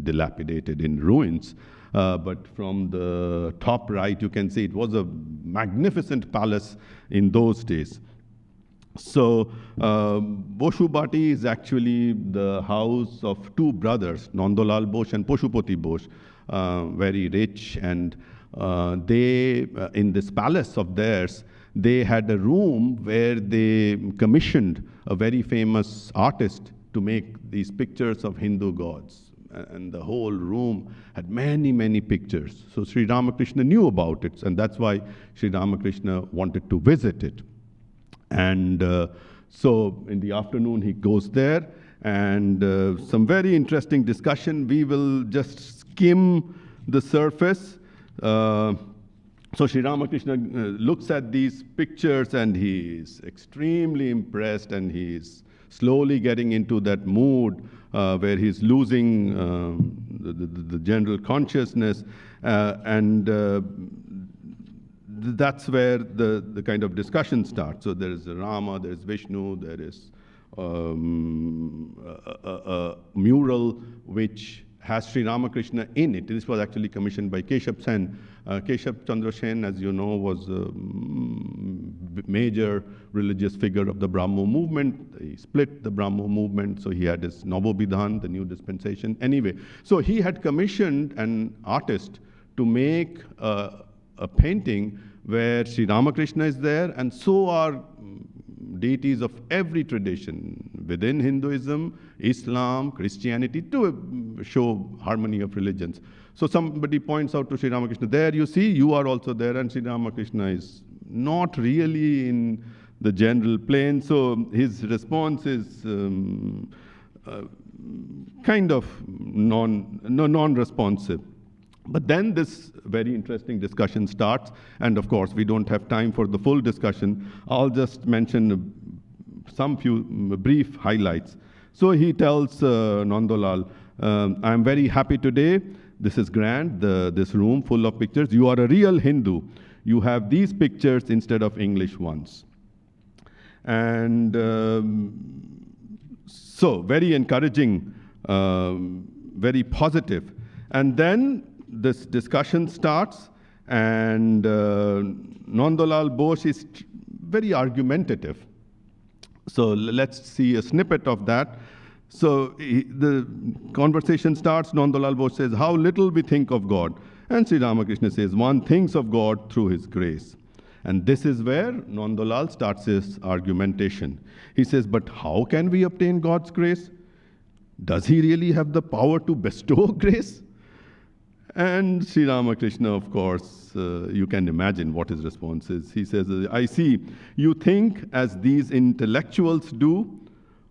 dilapidated, in ruins. But from the top right, you can see it was a magnificent palace in those days. So Bati is actually the house of two brothers, Nandalal Bose and Pashupati Bose, very rich. And they, in this palace of theirs, they had a room where they commissioned a very famous artist to make these pictures of Hindu gods. And the whole room had many, many pictures. So Sri Ramakrishna knew about it, and that's why Sri Ramakrishna wanted to visit it. And so in the afternoon he goes there, and some very interesting discussion. We will just skim the surface. So Sri Ramakrishna looks at these pictures, and he is extremely impressed, and he is slowly getting into that mood where he's losing the general consciousness, and that's where the kind of discussion starts. So there is Rama, there is Vishnu, there is a mural which has Sri Ramakrishna in it. This was actually commissioned by Keshav Sen. Keshav Chandra Sen, as you know, was a major religious figure of the Brahmo movement. He split the Brahmo movement, so he had his Navobidhan, the new dispensation. Anyway, so he had commissioned an artist to make a painting where Sri Ramakrishna is there, and so are deities of every tradition within Hinduism, Islam, Christianity, to show harmony of religions. So somebody points out to Sri Ramakrishna, there you see, you are also there, and Sri Ramakrishna is not really in the general plane. So his response is kind of non-responsive. But then this very interesting discussion starts, and of course we don't have time for the full discussion. I'll just mention some few brief highlights. So he tells Nandalal, I'm very happy today. This is grand, this room full of pictures. You are a real Hindu. You have these pictures instead of English ones. And so very encouraging, very positive. And then this discussion starts, and Nandalal Bose is very argumentative. So let's see a snippet of that. So the conversation starts, Nandalal Bose says, how little we think of God. And Sri Ramakrishna says, one thinks of God through his grace. And this is where Nandalal starts his argumentation. He says, but how can we obtain God's grace? Does he really have the power to bestow grace? And Sri Ramakrishna, of course, you can imagine what his response is. He says, I see, you think as these intellectuals do,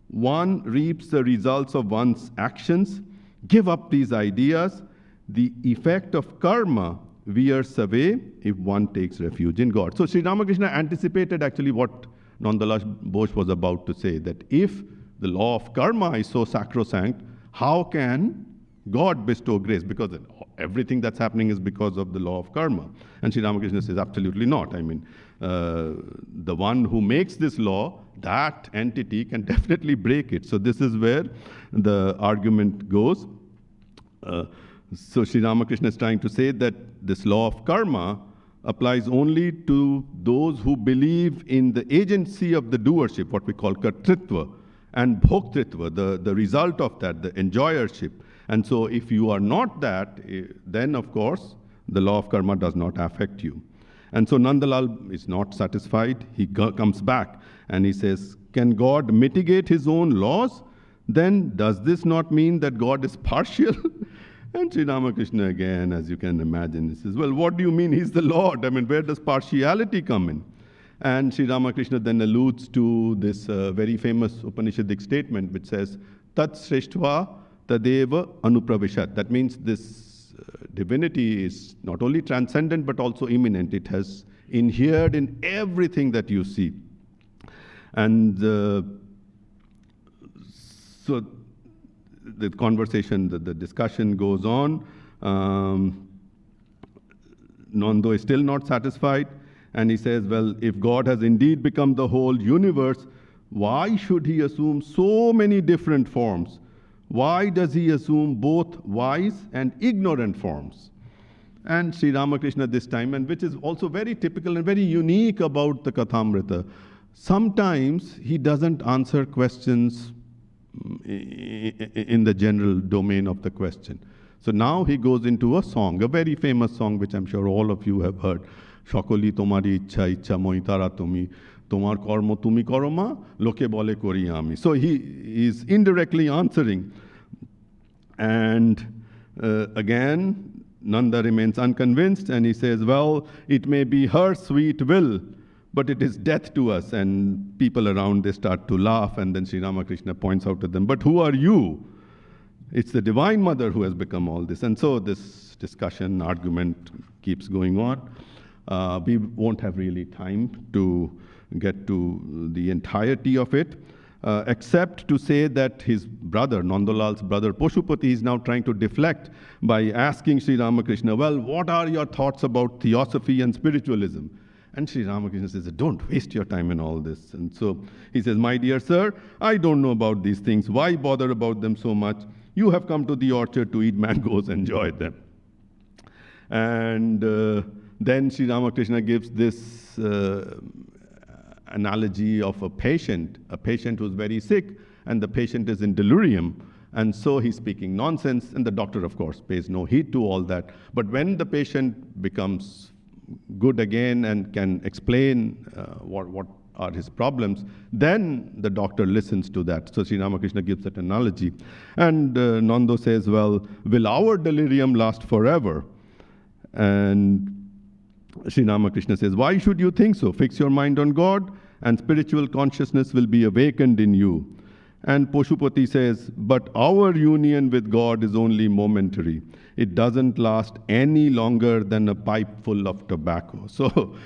one reaps the results of one's actions. Give up these ideas. The effect of karma veers away if one takes refuge in God. So Sri Ramakrishna anticipated actually what Nandalal Bose was about to say, that if the law of karma is so sacrosanct, how can God bestow grace? Because everything that's happening is because of the law of karma. And Sri Ramakrishna says, absolutely not. I mean, the one who makes this law, that entity can definitely break it. So this is where the argument goes. So Sri Ramakrishna is trying to say that this law of karma applies only to those who believe in the agency of the doership, what we call kartritva, and bhoktritva, the result of that, the enjoyership. And so if you are not that, then of course, the law of karma does not affect you. And so Nandalal is not satisfied. He comes back and he says, can God mitigate his own laws? Then does this not mean that God is partial? And Sri Ramakrishna again, as you can imagine, he says, well, what do you mean he's the Lord? I mean, where does partiality come in? And Sri Ramakrishna then alludes to this very famous Upanishadic statement which says, Tat Sreshtva Tadeva Anupravishat. That means this divinity is not only transcendent but also immanent. It has inhered in everything that you see. And so the conversation, the discussion goes on. Nando is still not satisfied. And he says, well, if God has indeed become the whole universe, why should he assume so many different forms? Why does he assume both wise and ignorant forms? And Sri Ramakrishna this time, and which is also very typical and very unique about the Kathamrita, sometimes he doesn't answer questions in the general domain of the question. So now he goes into a song, a very famous song, which I'm sure all of you have heard. Shokoli tomari ichha ichha moitara tumi, tomar kormo tumi koroma, loke bole kori ami. So he is indirectly answering. And again, Nanda remains unconvinced and he says, well, it may be her sweet will, but it is death to us. And people around, they start to laugh, and then Sri Ramakrishna points out to them, but who are you? It's the Divine Mother who has become all this. And so this discussion, argument keeps going on. We won't have really time to get to the entirety of it, except to say that his brother, Nandalal's brother Pashupati, is now trying to deflect by asking Sri Ramakrishna, well, what are your thoughts about theosophy and spiritualism? And Sri Ramakrishna says, don't waste your time in all this. And so he says, my dear sir, I don't know about these things. Why bother about them so much? You have come to the orchard to eat mangoes, enjoy them. And then Sri Ramakrishna gives this analogy of a patient who's very sick, and the patient is in delirium. And so he's speaking nonsense, and the doctor, of course, pays no heed to all that. But when the patient becomes good again and can explain what are his problems, then the doctor listens to that. So Sri Ramakrishna gives that analogy. And Nando says, well, will our delirium last forever? And Sri Ramakrishna says, why should you think so? Fix your mind on God, and spiritual consciousness will be awakened in you. And Pashupati says, but our union with God is only momentary. It doesn't last any longer than a pipe full of tobacco. So,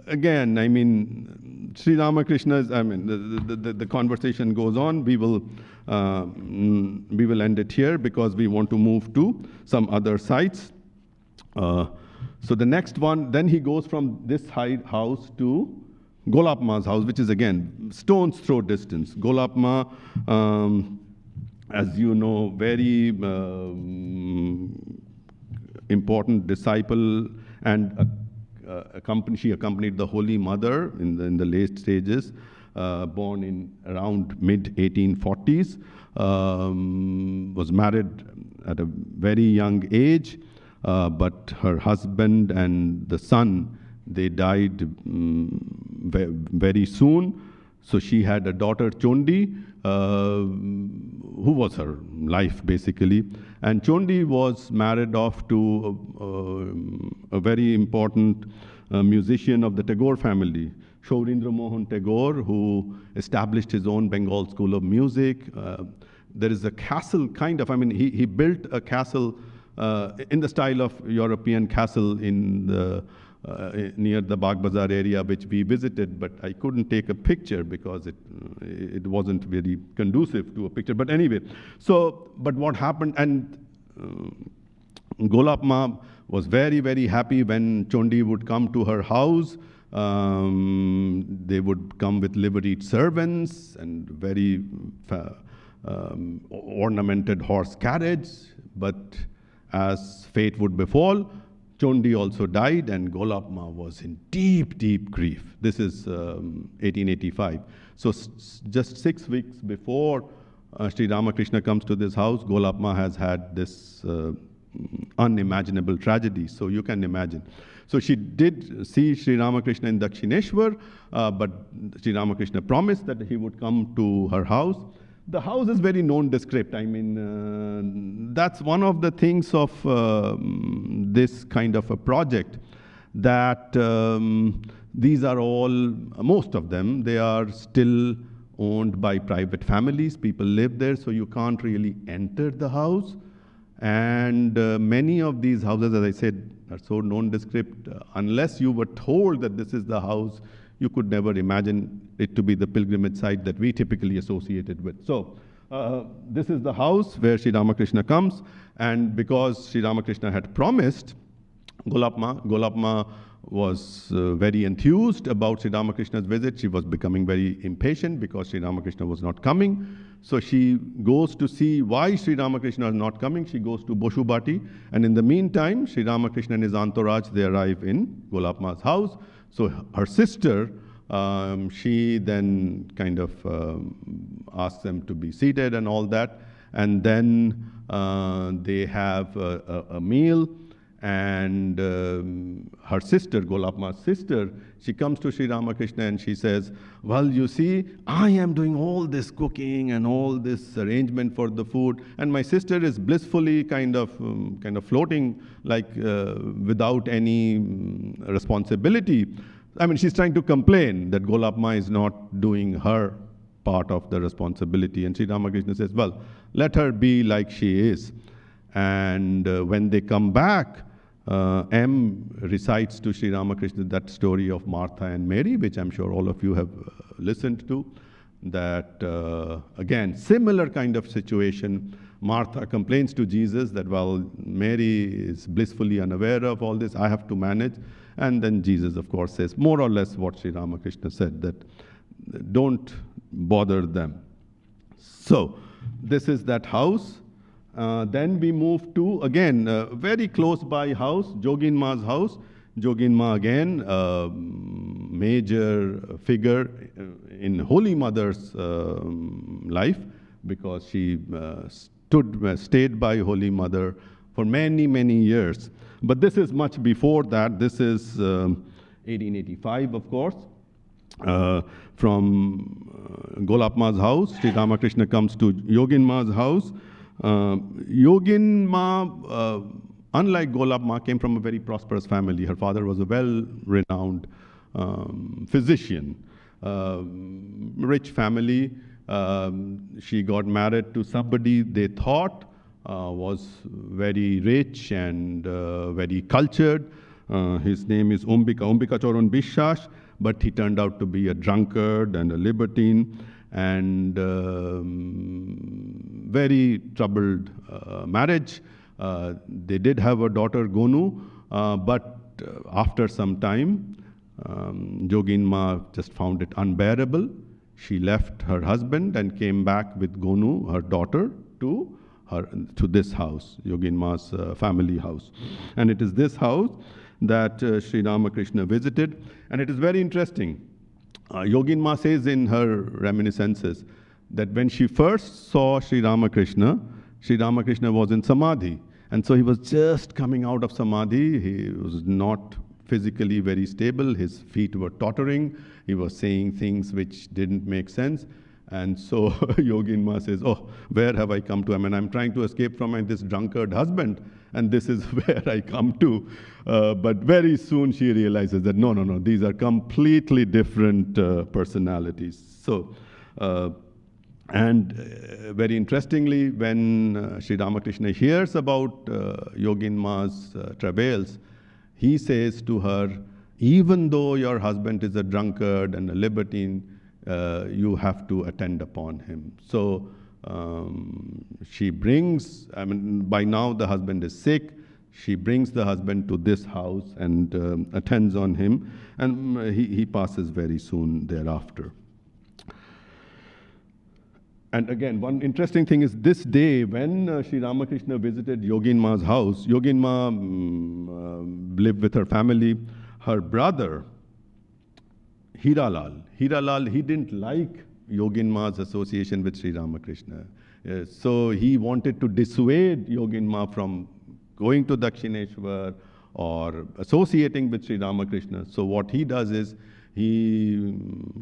again, I mean, Sri Ramakrishna's, the conversation goes on. We will end it here because we want to move to some other sites. So the next one, then he goes from this house to Golapma's house, which is again stone's throw distance. Golapma, as you know, very important disciple, and she accompanied the Holy Mother in the late stages, born in around mid-1840s, was married at a very young age, but her husband and the son, they died very soon. So she had a daughter, Chondi, who was her life, basically. And Chondi was married off to a very important musician of the Tagore family, Shaurindra Mohan Tagore, who established his own Bengal school of music. There is a castle, kind of, he built a castle in the style of European castle in the near the Bagh Bazaar area, which we visited, but I couldn't take a picture because it wasn't very conducive to a picture. But anyway, but what happened, and Golap Ma was very, very happy when Chondi would come to her house. They would come with liveried servants and very ornamented horse carriage, but as fate would befall, Chondi also died, and Golap Ma was in deep, deep grief. This is 1885. So just 6 weeks before Sri Ramakrishna comes to this house, Golap Ma has had this unimaginable tragedy. So you can imagine. So she did see Sri Ramakrishna in Dakshineshwar, but Sri Ramakrishna promised that he would come to her house. The house is very nondescript. I mean, that's one of the things of this kind of a project, that these are all, most of them, they are still owned by private families. People live there, so you can't really enter the house. And many of these houses, as I said, are so nondescript. Unless you were told that this is the house, you could never imagine it to be the pilgrimage site that we typically associate it with. So this is the house where Sri Ramakrishna comes, and because Sri Ramakrishna had promised, Golap Ma was very enthused about Sri Ramakrishna's visit. She was becoming very impatient because Sri Ramakrishna was not coming. So she goes to see why Sri Ramakrishna is not coming. She goes to Bati, and in the meantime, Sri Ramakrishna and his entourage, they arrive in Golap Ma's house. So her sister, she then kind of asks them to be seated and all that. And then they have a meal. And her sister, Golap Ma's sister, she comes to Sri Ramakrishna and she says, well, you see, I am doing all this cooking and all this arrangement for the food, and my sister is blissfully kind of floating, like without any responsibility. I mean, she's trying to complain that Golap Ma is not doing her part of the responsibility. And Sri Ramakrishna says, well, let her be like she is. And when they come back, M recites to Sri Ramakrishna that story of Martha and Mary, which I'm sure all of you have listened to. That, again, similar kind of situation. Martha complains to Jesus that, well, Mary is blissfully unaware of all this, I have to manage. And then Jesus, of course, says more or less what Sri Ramakrishna said, that don't bother them. So this is that house. Then we move to, again, very close by house, Jogin Ma's house. Jogin Ma, again, major figure in Holy Mother's life, because she stayed by Holy Mother for many, many years. But this is much before that. This is 1885, of course. From Golap Ma's house, Sri Ramakrishna comes to Yogin Ma's house. Yogin Ma, unlike Golap Ma, came from a very prosperous family. Her father was a well-renowned physician, rich family. She got married to somebody they thought was very rich and very cultured. His name is Ombika Charan Bishash, but he turned out to be a drunkard and a libertine, and very troubled marriage. They did have a daughter, Gonu, but after some time, Jogin Ma just found it unbearable. She left her husband and came back with Gonu, her daughter, to this house, Yogin Ma's family house. And it is this house that Sri Ramakrishna visited. And it is very interesting. Yogin Ma says in her reminiscences that when she first saw Sri Ramakrishna was in Samadhi. And so he was just coming out of Samadhi. He was not physically very stable. His feet were tottering. He was saying things which didn't make sense. And so Yogin Ma says, oh, where have I come to? I mean, I'm trying to escape from this drunkard husband, and this is where I come to. But very soon she realizes that, no, these are completely different personalities. So And very interestingly, when Sri Ramakrishna hears about Yogin Ma's travails, he says to her, even though your husband is a drunkard and a libertine, you have to attend upon him. So she brings, I mean, by now the husband is sick. She brings the husband to this house and attends on him, and he passes very soon thereafter. And again, one interesting thing is this day when Sri Ramakrishna visited Yogin Ma's house, Yogin Ma lived with her family. Her brother, Hiralal, he didn't like Yogin Ma's association with Sri Ramakrishna. So he wanted to dissuade Yogin Ma from going to Dakshineshwar or associating with Sri Ramakrishna. So what he does is he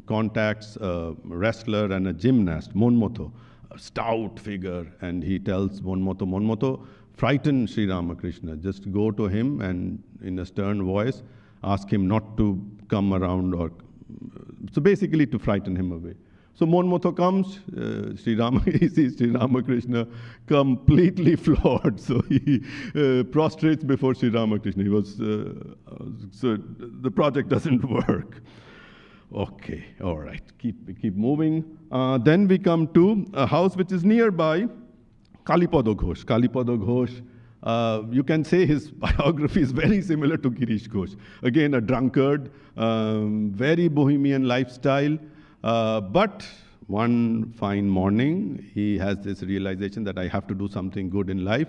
contacts a wrestler and a gymnast, Monmoto, a stout figure, and he tells Monmoto, frighten Sri Ramakrishna. Just go to him and in a stern voice, ask him not to come around, or so basically to frighten him away. So Monmoto comes, he sees Sri Ramakrishna completely floored. So he prostrates before Sri Ramakrishna. He was, so the project doesn't work. Okay, all right, keep moving. Then we come to a house which is nearby, Kalipada Ghosh. Kalipada Ghosh, you can say his biography is very similar to Girish Ghosh. Again, a drunkard, very bohemian lifestyle. But one fine morning, he has this realization that I have to do something good in life.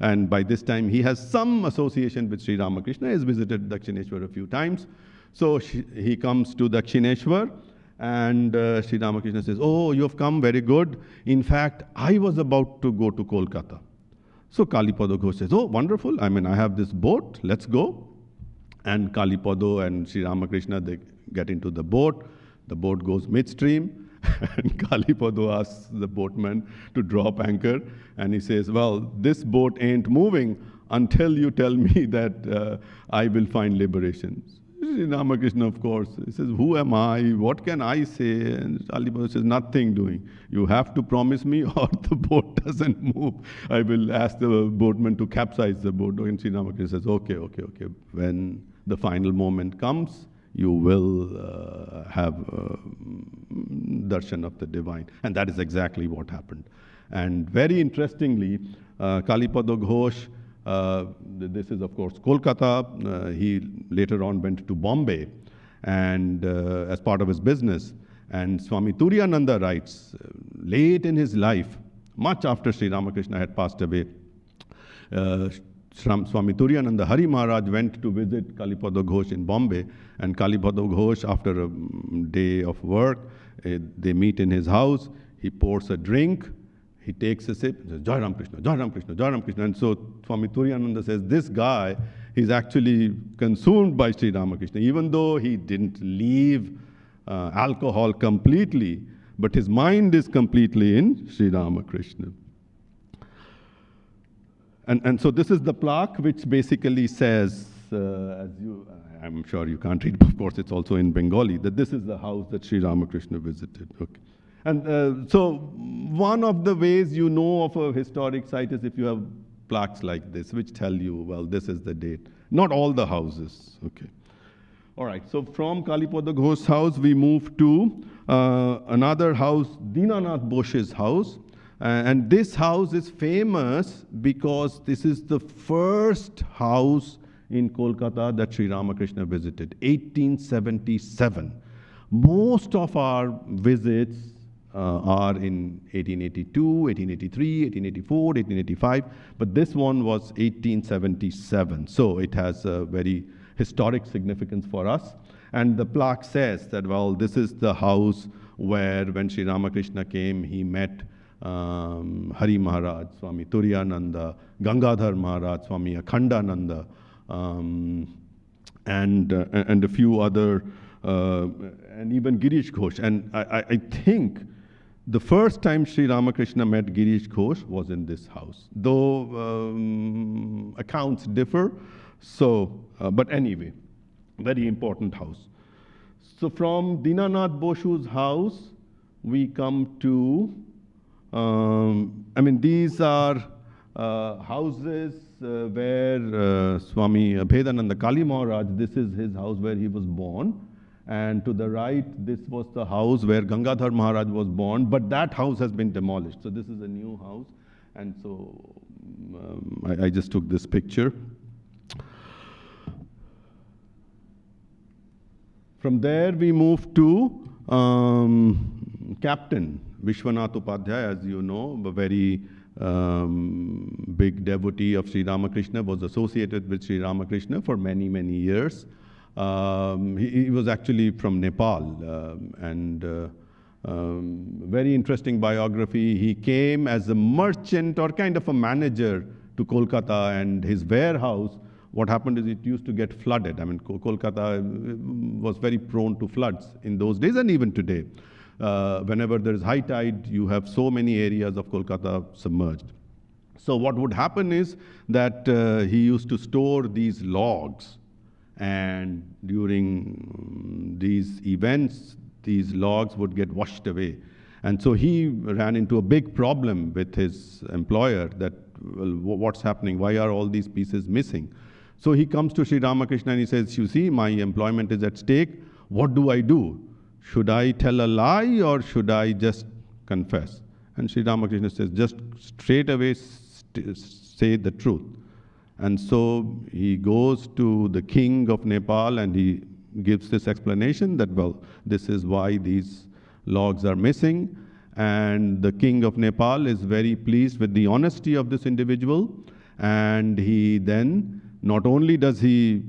And by this time, he has some association with Sri Ramakrishna. He has visited Dakshineshwar a few times. So he comes to Dakshineshwar, and Sri Ramakrishna says, oh, you have come, very good. In fact, I was about to go to Kolkata. So Kalipada Ghosh says, oh, wonderful. I mean, I have this boat. Let's go. And Kalipada and Sri Ramakrishna, they get into the boat. The boat goes midstream, and Kalipada asks the boatman to drop anchor, and he says, well, this boat ain't moving until you tell me that I will find liberation. Sri Ramakrishna, of course, he says, who am I? What can I say? And Kalipada says, nothing doing. You have to promise me or the boat doesn't move. I will ask the boatman to capsize the boat. And Sri Ramakrishna says, okay. When the final moment comes, you will have darshan of the divine. And that is exactly what happened. And very interestingly, Kalipada Ghosh, this is of course Kolkata, he later on went to Bombay and as part of his business. And Swami Turiyananda writes, late in his life, much after Sri Ramakrishna had passed away, Swami Turiyananda Hari Maharaj went to visit Kalipada Ghosh in Bombay, and Kalipada Ghosh, after a day of work, they meet in his house. He pours a drink, he takes a sip, and says, Jai Ram Krishna, Jai Ram Krishna, Jai Ram Krishna. And so Swami Turiyananda says, this guy is actually consumed by Sri Ramakrishna, even though he didn't leave alcohol completely, but his mind is completely in Sri Ramakrishna. And so this is the plaque which basically says, I'm sure you can't read, but of course it's also in Bengali, that this is the house that Sri Ramakrishna visited. Okay. And so one of the ways you know of a historic site is if you have plaques like this, which tell you, well, this is the date. Not all the houses. Okay. All right, so from Kalipada Ghosh's house, we move to another house, Dinanath Bose's house. And this house is famous because this is the first house in Kolkata that Sri Ramakrishna visited, 1877. Most of our visits are in 1882, 1883, 1884, 1885, but this one was 1877. So it has a very historic significance for us. And the plaque says that, well, this is the house where when Sri Ramakrishna came, he met Hari Maharaj, Swami Turiyananda, Gangadhar Maharaj, Swami Akhandananda, and a few other, and even Girish Ghosh. And I think the first time Sri Ramakrishna met Girish Ghosh was in this house, though accounts differ. So, but anyway, very important house. So from Dinanath Bosu's house, we come to I mean, these are houses where Swami Abhedananda Kali Maharaj, this is his house where he was born. And to the right, this was the house where Gangadhar Maharaj was born, but that house has been demolished. So this is a new house. And so I just took this picture. From there, we move to Captain Vishwanath Upadhyay, as you know, a very big devotee of Sri Ramakrishna, was associated with Sri Ramakrishna for many, many years. He was actually from Nepal, and very interesting biography. He came as a merchant or kind of a manager to Kolkata, and his warehouse, what happened is it used to get flooded. I mean, Kolkata was very prone to floods in those days and even today. Whenever there is high tide, you have so many areas of Kolkata submerged. So what would happen is that he used to store these logs, and during these events, these logs would get washed away. And so he ran into a big problem with his employer that, well, what's happening? Why are all these pieces missing? So he comes to Sri Ramakrishna and he says, you see, my employment is at stake. What do I do? Should I tell a lie or should I just confess? And Sri Ramakrishna says, just straight away say the truth. And so he goes to the king of Nepal and he gives this explanation that, well, this is why these logs are missing. And the king of Nepal is very pleased with the honesty of this individual. And he then, not only does he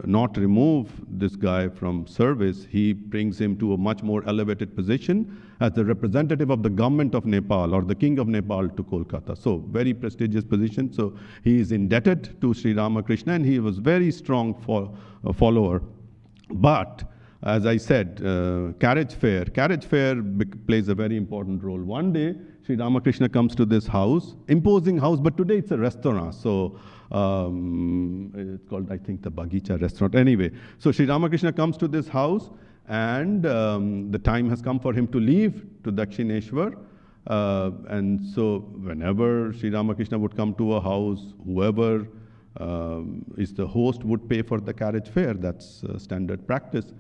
not remove this guy from service, he brings him to a much more elevated position as the representative of the government of Nepal or the king of Nepal to Kolkata. So very prestigious position. So he is indebted to Sri Ramakrishna and he was very strong follower. But as I said, carriage fare plays a very important role. One day, Sri Ramakrishna comes to this house, imposing house, but today it's a restaurant. So it's called, I think, the Bagicha restaurant. Anyway, so Sri Ramakrishna comes to this house and the time has come for him to leave to Dakshineshwar. And so whenever Sri Ramakrishna would come to a house, whoever is the host would pay for the carriage fare. That's standard practice.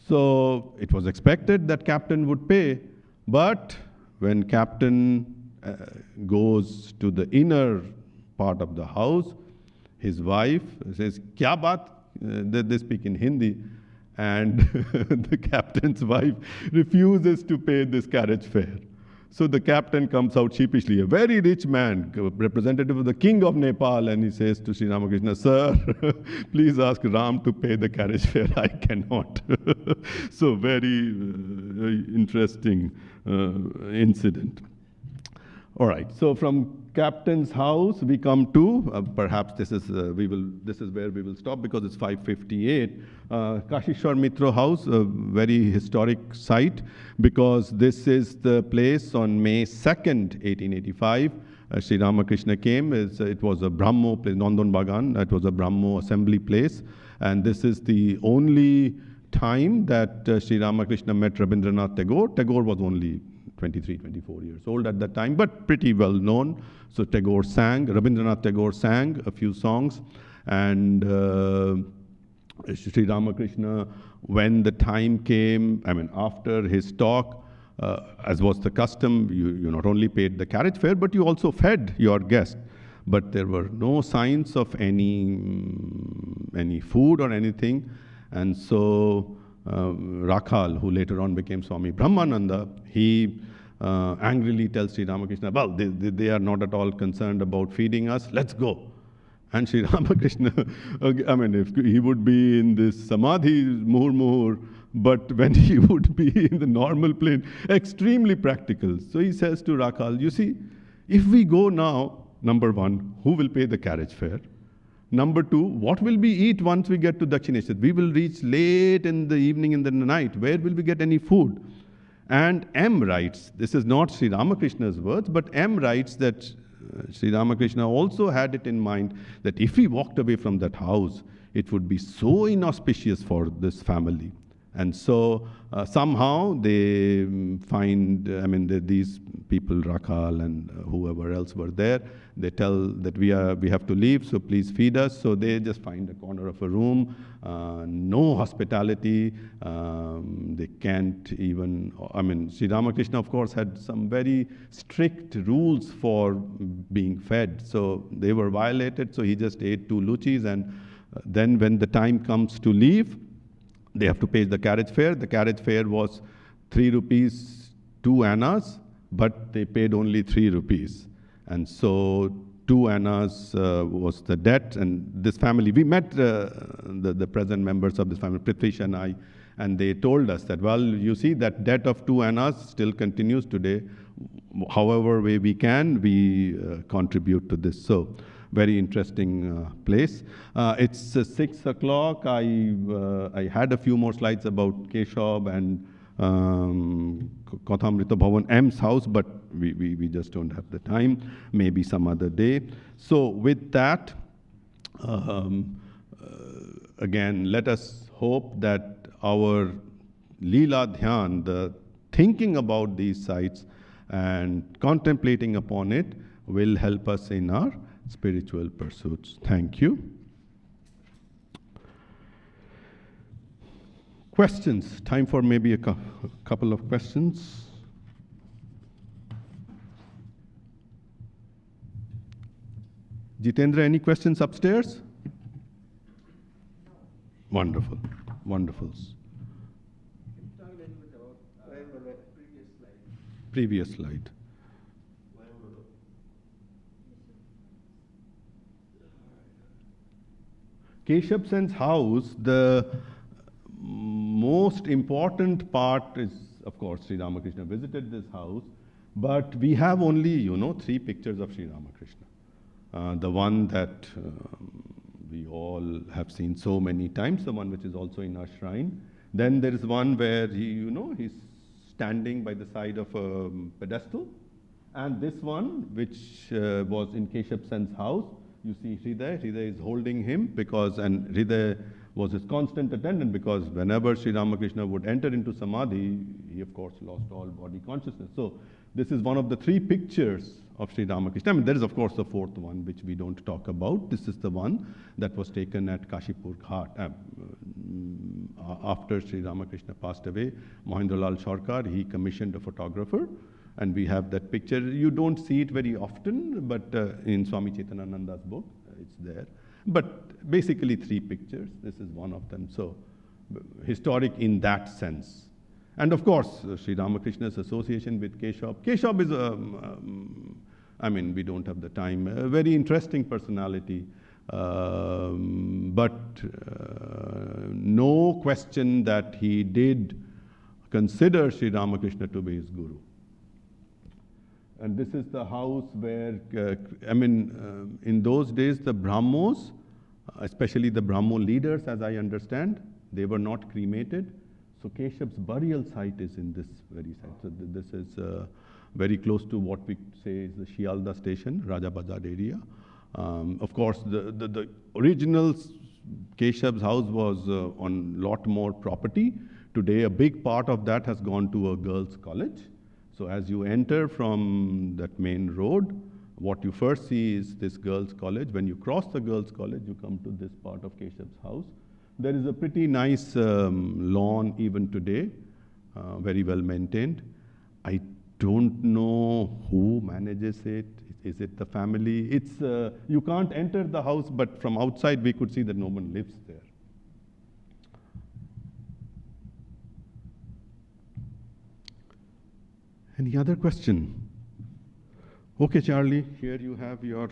So it was expected that captain would pay, but when captain goes to the inner part of the house, his wife says, "Kya baat?" They speak in Hindi, and the captain's wife refuses to pay this carriage fare. So the captain comes out sheepishly, a very rich man, representative of the king of Nepal, and he says to Sri Ramakrishna, "Sir, please ask Ram to pay the carriage fare. I cannot." So very interesting incident. All right. So from captain's house, we come to perhaps this is where we will stop because it's 5:58. Kishori Mitra house, a very historic site, because this is the place on May 2nd, 1885. Sri Ramakrishna came. It was a Brahmo place, Nandan Bagan. It was a Brahmo assembly place, and this is the only time that Sri Ramakrishna met Rabindranath Tagore. Tagore was only 23, 24 years old at that time, but pretty well known. So Rabindranath Tagore sang a few songs, and Sri Ramakrishna, when the time came, I mean, after his talk, as was the custom, you not only paid the carriage fare, but you also fed your guest. But there were no signs of any food or anything, and so Rakhal, who later on became Swami Brahmananda, he angrily tells Sri Ramakrishna, "Well, they are not at all concerned about feeding us, let's go." And Sri Ramakrishna, I mean, if he would be in this samadhi, muhur, but when he would be in the normal plane, extremely practical. So he says to Rakhal, "You see, if we go now, number one, who will pay the carriage fare? Number two, what will we eat once we get to Dakshineshwar? We will reach late in the evening, in the night. Where will we get any food?" And M writes, this is not Sri Ramakrishna's words, but M writes that Sri Ramakrishna also had it in mind that if he walked away from that house, it would be so inauspicious for this family. And so somehow they find, these people, Rakhal and whoever else were there, they tell that we have to leave, so please feed us. So they just find a corner of a room, no hospitality. They can't even, Sri Ramakrishna, of course, had some very strict rules for being fed. So they were violated, so he just ate 2 luchis, and then when the time comes to leave, they have to pay the carriage fare. The carriage fare was 3 rupees, 2 annas, but they paid only 3 rupees. And so 2 annas was the debt. And this family, we met the present members of this family, Prithvish and I, and they told us that, well, you see, that debt of 2 annas still continues today. However way we can, we contribute to this. So very interesting place. It's 6 o'clock. I had a few more slides about Keshav and Kathamrita Bhavan M's house, but we just don't have the time. Maybe some other day. So with that, again, let us hope that our Leela Dhyan, the thinking about these sites and contemplating upon it, will help us in our spiritual pursuits. Thank you. Questions? Time for maybe a couple of questions. Jitendra, any questions upstairs? Wonderful, wonderful. Previous slide. Keshav Sen's house, the most important part is, of course, Sri Ramakrishna visited this house, but we have only, 3 pictures of Sri Ramakrishna. The one that we all have seen so many times, the one which is also in our shrine. Then there is one where he's standing by the side of a pedestal. And this one, which was in Keshav Sen's house, you see Hriday is holding him and Hriday was his constant attendant, because whenever Sri Ramakrishna would enter into Samadhi, he of course lost all body consciousness. So this is one of the 3 pictures of Sri Ramakrishna. There is of course the 4th one, which we don't talk about. This is the one that was taken at Kashipur Ghat. After Sri Ramakrishna passed away, Mahendralal Sarkar, he commissioned a photographer, and we have that picture. You don't see it very often, but in Swami Chaitananda's book, it's there. But basically 3 pictures. This is one of them. So historic in that sense. And of course, Sri Ramakrishna's association with Keshav. Keshav is we don't have the time. A very interesting personality. But no question that he did consider Sri Ramakrishna to be his guru. And this is the house where, in those days, the Brahmos, especially the Brahmo leaders, as I understand, they were not cremated. So Keshav's burial site is in this very site. So this is very close to what we say is the Shialda station, Raja Bazar area. Of course, the original Keshav's house was on a lot more property. Today, a big part of that has gone to a girls' college. So as you enter from that main road, what you first see is this girls' college. When you cross the girls' college, you come to this part of Keshav's house. There is a pretty nice lawn even today, very well maintained. I don't know who manages it. Is it the family? It's you can't enter the house, but from outside we could see that no one lives there. Any other question? Okay, Charlie, here you have your...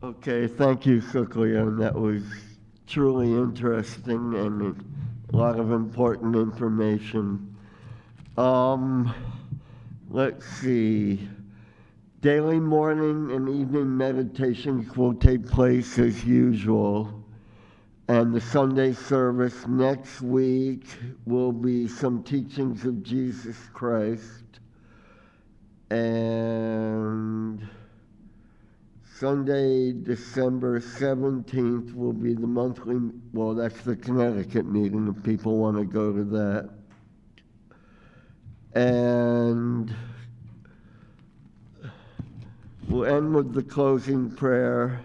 Okay, thank you, Sukalyan. That was truly interesting and a lot of important information. Let's see. Daily morning and evening meditations will take place as usual. And the Sunday service next week will be some teachings of Jesus Christ. And Sunday, December 17th will be the monthly, well, that's the Connecticut meeting if people want to go to that. And we'll end with the closing prayer.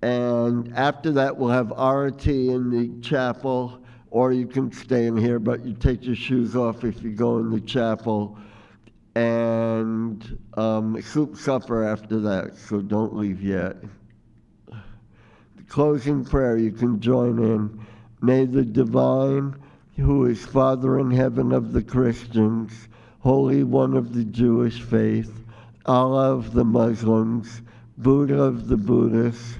And after that, we'll have RT in the chapel, or you can stay in here, but you take your shoes off if you go in the chapel. And soup supper after that, so don't leave yet. The closing prayer, you can join in. May the divine, who is Father in heaven of the Christians, Holy One of the Jewish faith, Allah of the Muslims, Buddha of the Buddhists,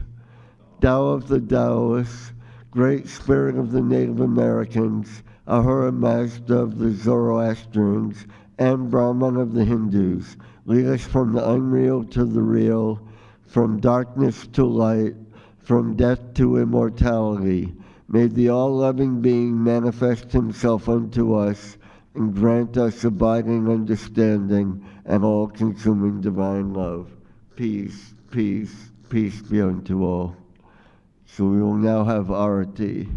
Tao of the Taoists, Great Spirit of the Native Americans, Ahura Mazda of the Zoroastrians, and Brahman of the Hindus, lead us from the unreal to the real, from darkness to light, from death to immortality. May the all-loving being manifest himself unto us and grant us abiding understanding and all-consuming divine love. Peace, peace, peace be unto all. So we will now have arati.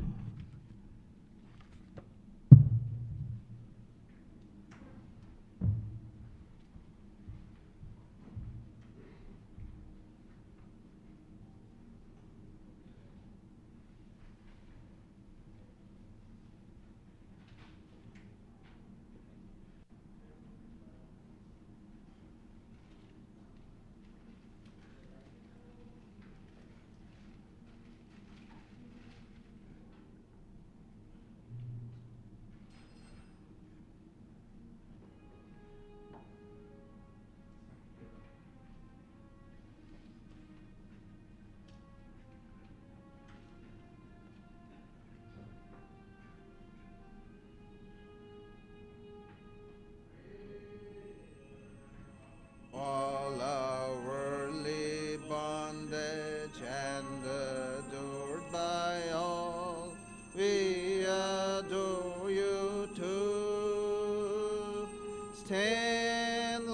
All our worldly bondage and adored by all, we adore you too. Stainless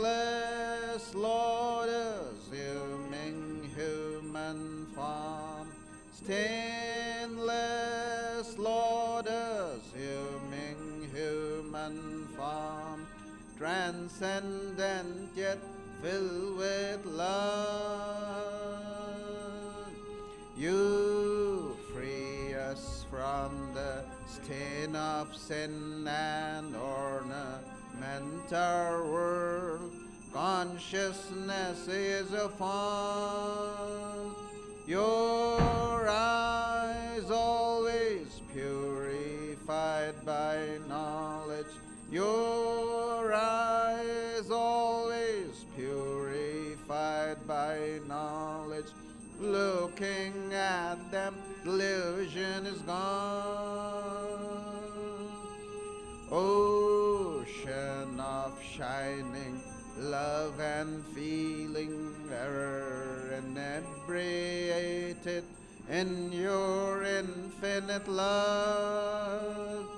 Lord, assuming human form. Stainless Lord, assuming human form. Transcendent yet filled with love. You free us from the stain of sin and ornament our world. Consciousness is a form. Your eyes always purified by knowledge. Your eyes always purified by knowledge. Looking at them, delusion is gone. Ocean of shining love and feeling, error inebriated in your infinite love.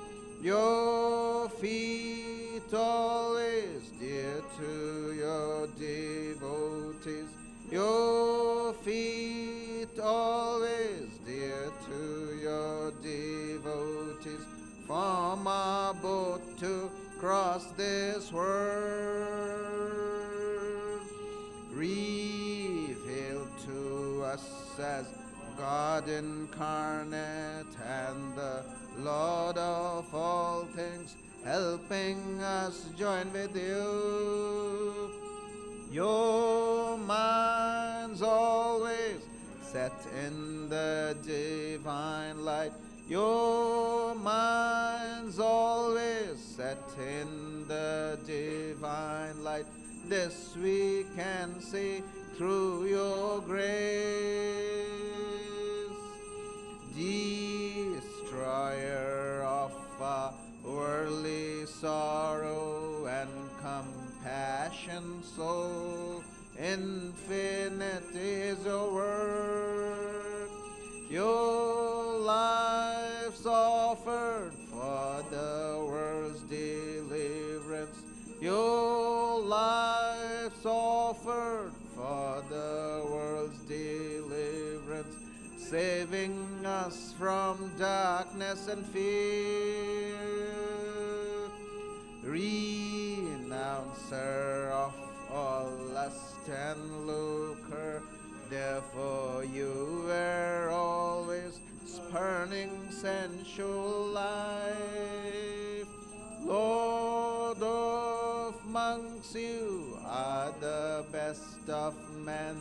Your feet always dear to your devotees. Your feet always dear to your devotees. From our boat to cross this world, revealed to us as God incarnate and the Lord of all things, helping us join with you. Your mind's always set in the divine light. Your mind's always set in the divine light. This we can see through your grace. Destroyer of worldly sorrow and compassion, so infinite is your work. Your light offered for the world's deliverance. Your life's offered for the world's deliverance, saving us from darkness and fear. Renouncer of all lust and lucre, therefore you were always spurning sensual life. Lord of monks, you are the best of men.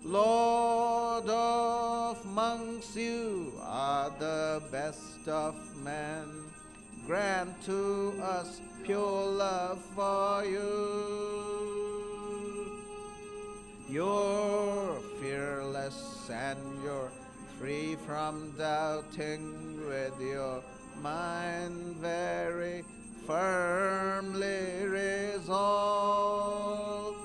Lord of monks, you are the best of men. Grant to us pure love for you. You're fearless and you're free from doubting, with your mind very firmly resolved.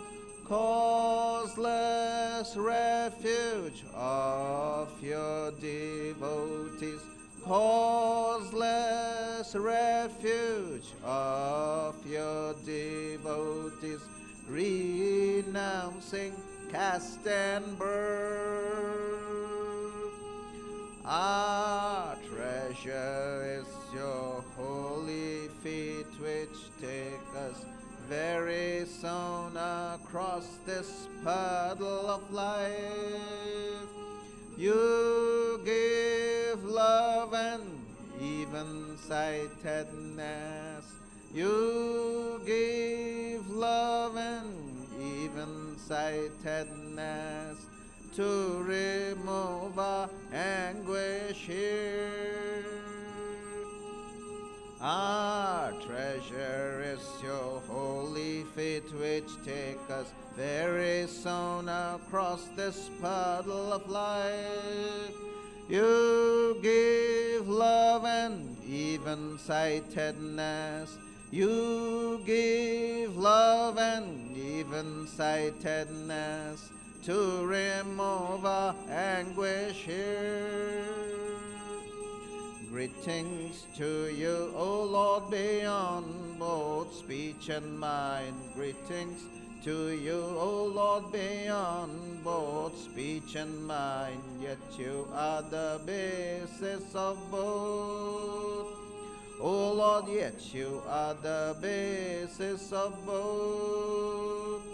Causeless refuge of your devotees, causeless refuge of your devotees, renouncing caste and birth. Our treasure is your holy feet, which take us very soon across this puddle of life. You give love and even-sightedness. You give love and even-sightedness, to remove our anguish here. Our treasure is your holy feet, which take us very soon across this puddle of life. You give love and even-sightedness. You give love and even-sightedness, to remove our anguish here. Greetings to you, O Lord, beyond both speech and mind. Greetings to you, O Lord, beyond both speech and mind. Yet you are the basis of both. O Lord, yet you are the basis of both.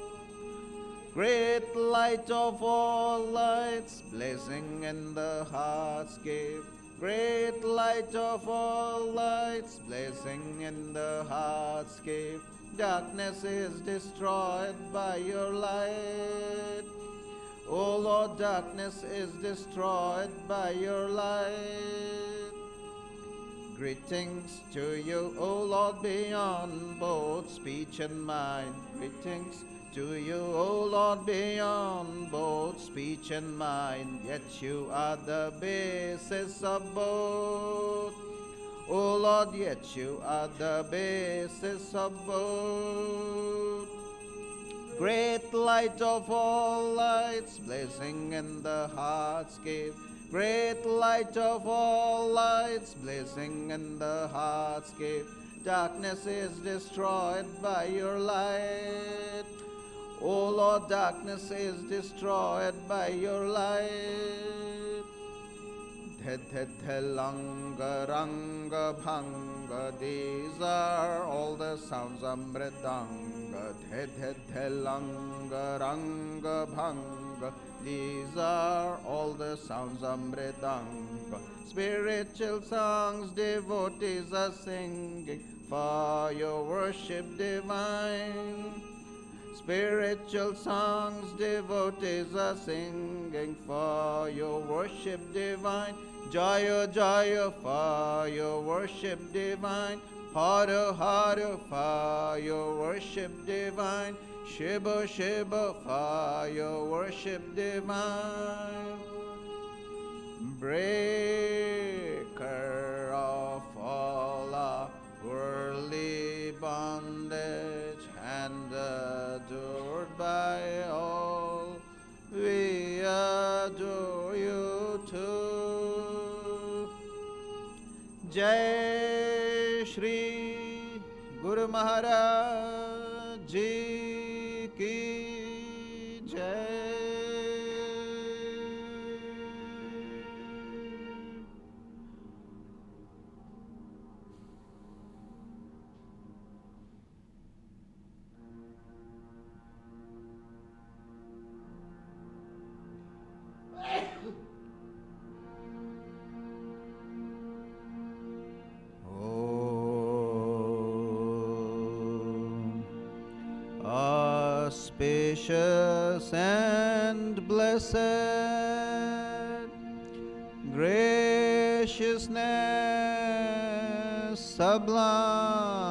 Great light of all lights, blazing in the heart's cave. Great light of all lights, blazing in the heart's cave. Darkness is destroyed by your light. O Lord, darkness is destroyed by your light. Greetings to you, O Lord, beyond both speech and mind. Greetings to you, O Lord, beyond both speech and mind. Yet you are the basis of both. O Lord, yet you are the basis of both. Great light of all lights, blazing in the heart's cave. Great light of all lights, blazing in the heart's cave. Darkness is destroyed by your light. O Lord, darkness is destroyed by your light. Langa ranga bhanga, these are all the sounds of mridanga. Langa ranga bhanga, these are all the sounds of mridanga. Spiritual songs devotees are singing for your worship divine. Spiritual songs devotees are singing for your worship divine. Jaya Jaya for your worship divine. Hara Hara for your worship divine. Shiva Shiva for your worship divine. Breaker of all our worldly bondage and adored by all, we adore you too. Jai जय श्री गुरु महाराज जी की जय। Auspicious and blessed graciousness sublime,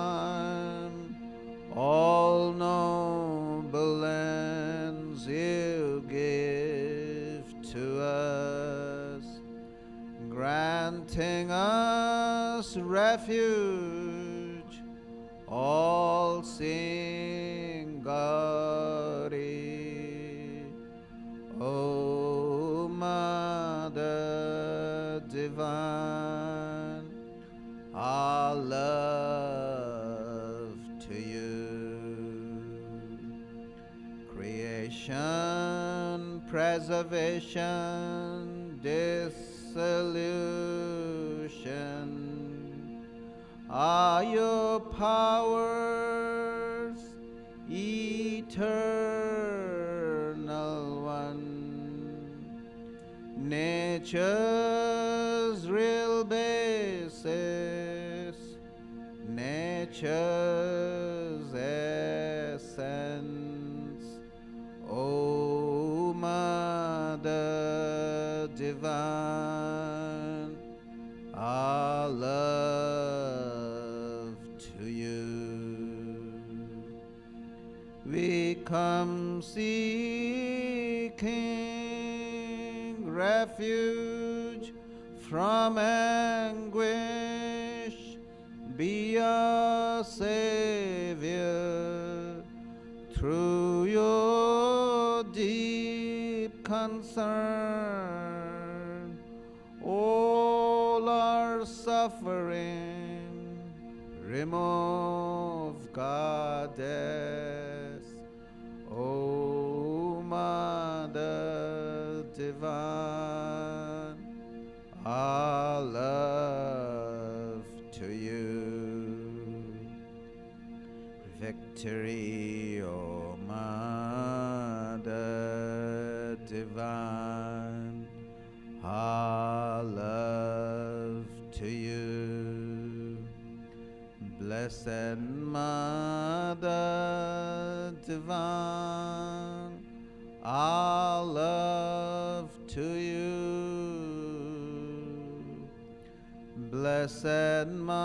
all noble ends you give to us, granting us refuge, all seeing glory. O Mother Divine, our love to you. Creation, preservation, dissolution are your powers, eternal one. Nature's real basis, nature's essence. O Mother Divine, our love to you. We come seeking refuge from anguish. Be our Savior through your deep concern. All our suffering remove, Goddess. O Mother Divine, our love to you. Victory, O Mother Divine, our love to you. Blessed Mother Divine, our love to you. Blessed Mother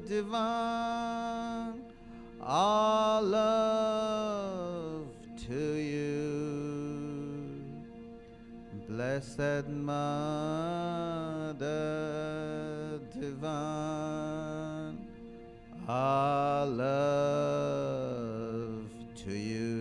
Divine, our love to you. Blessed Mother Divine, our love to you.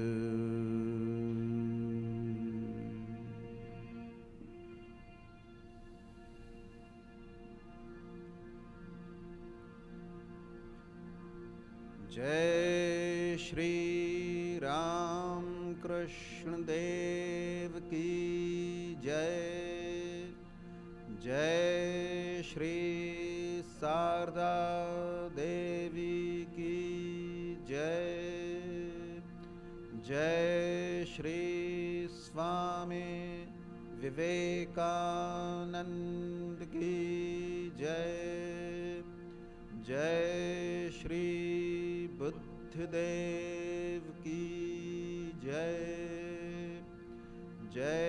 Jai Sri Ramakrishna Dev ki Jai. Jai Shri Sarda Devi ki Jai. Jai Shri Swami Vivekanand ki Jai. Jai Shri Buddhadev ki Jai. Jai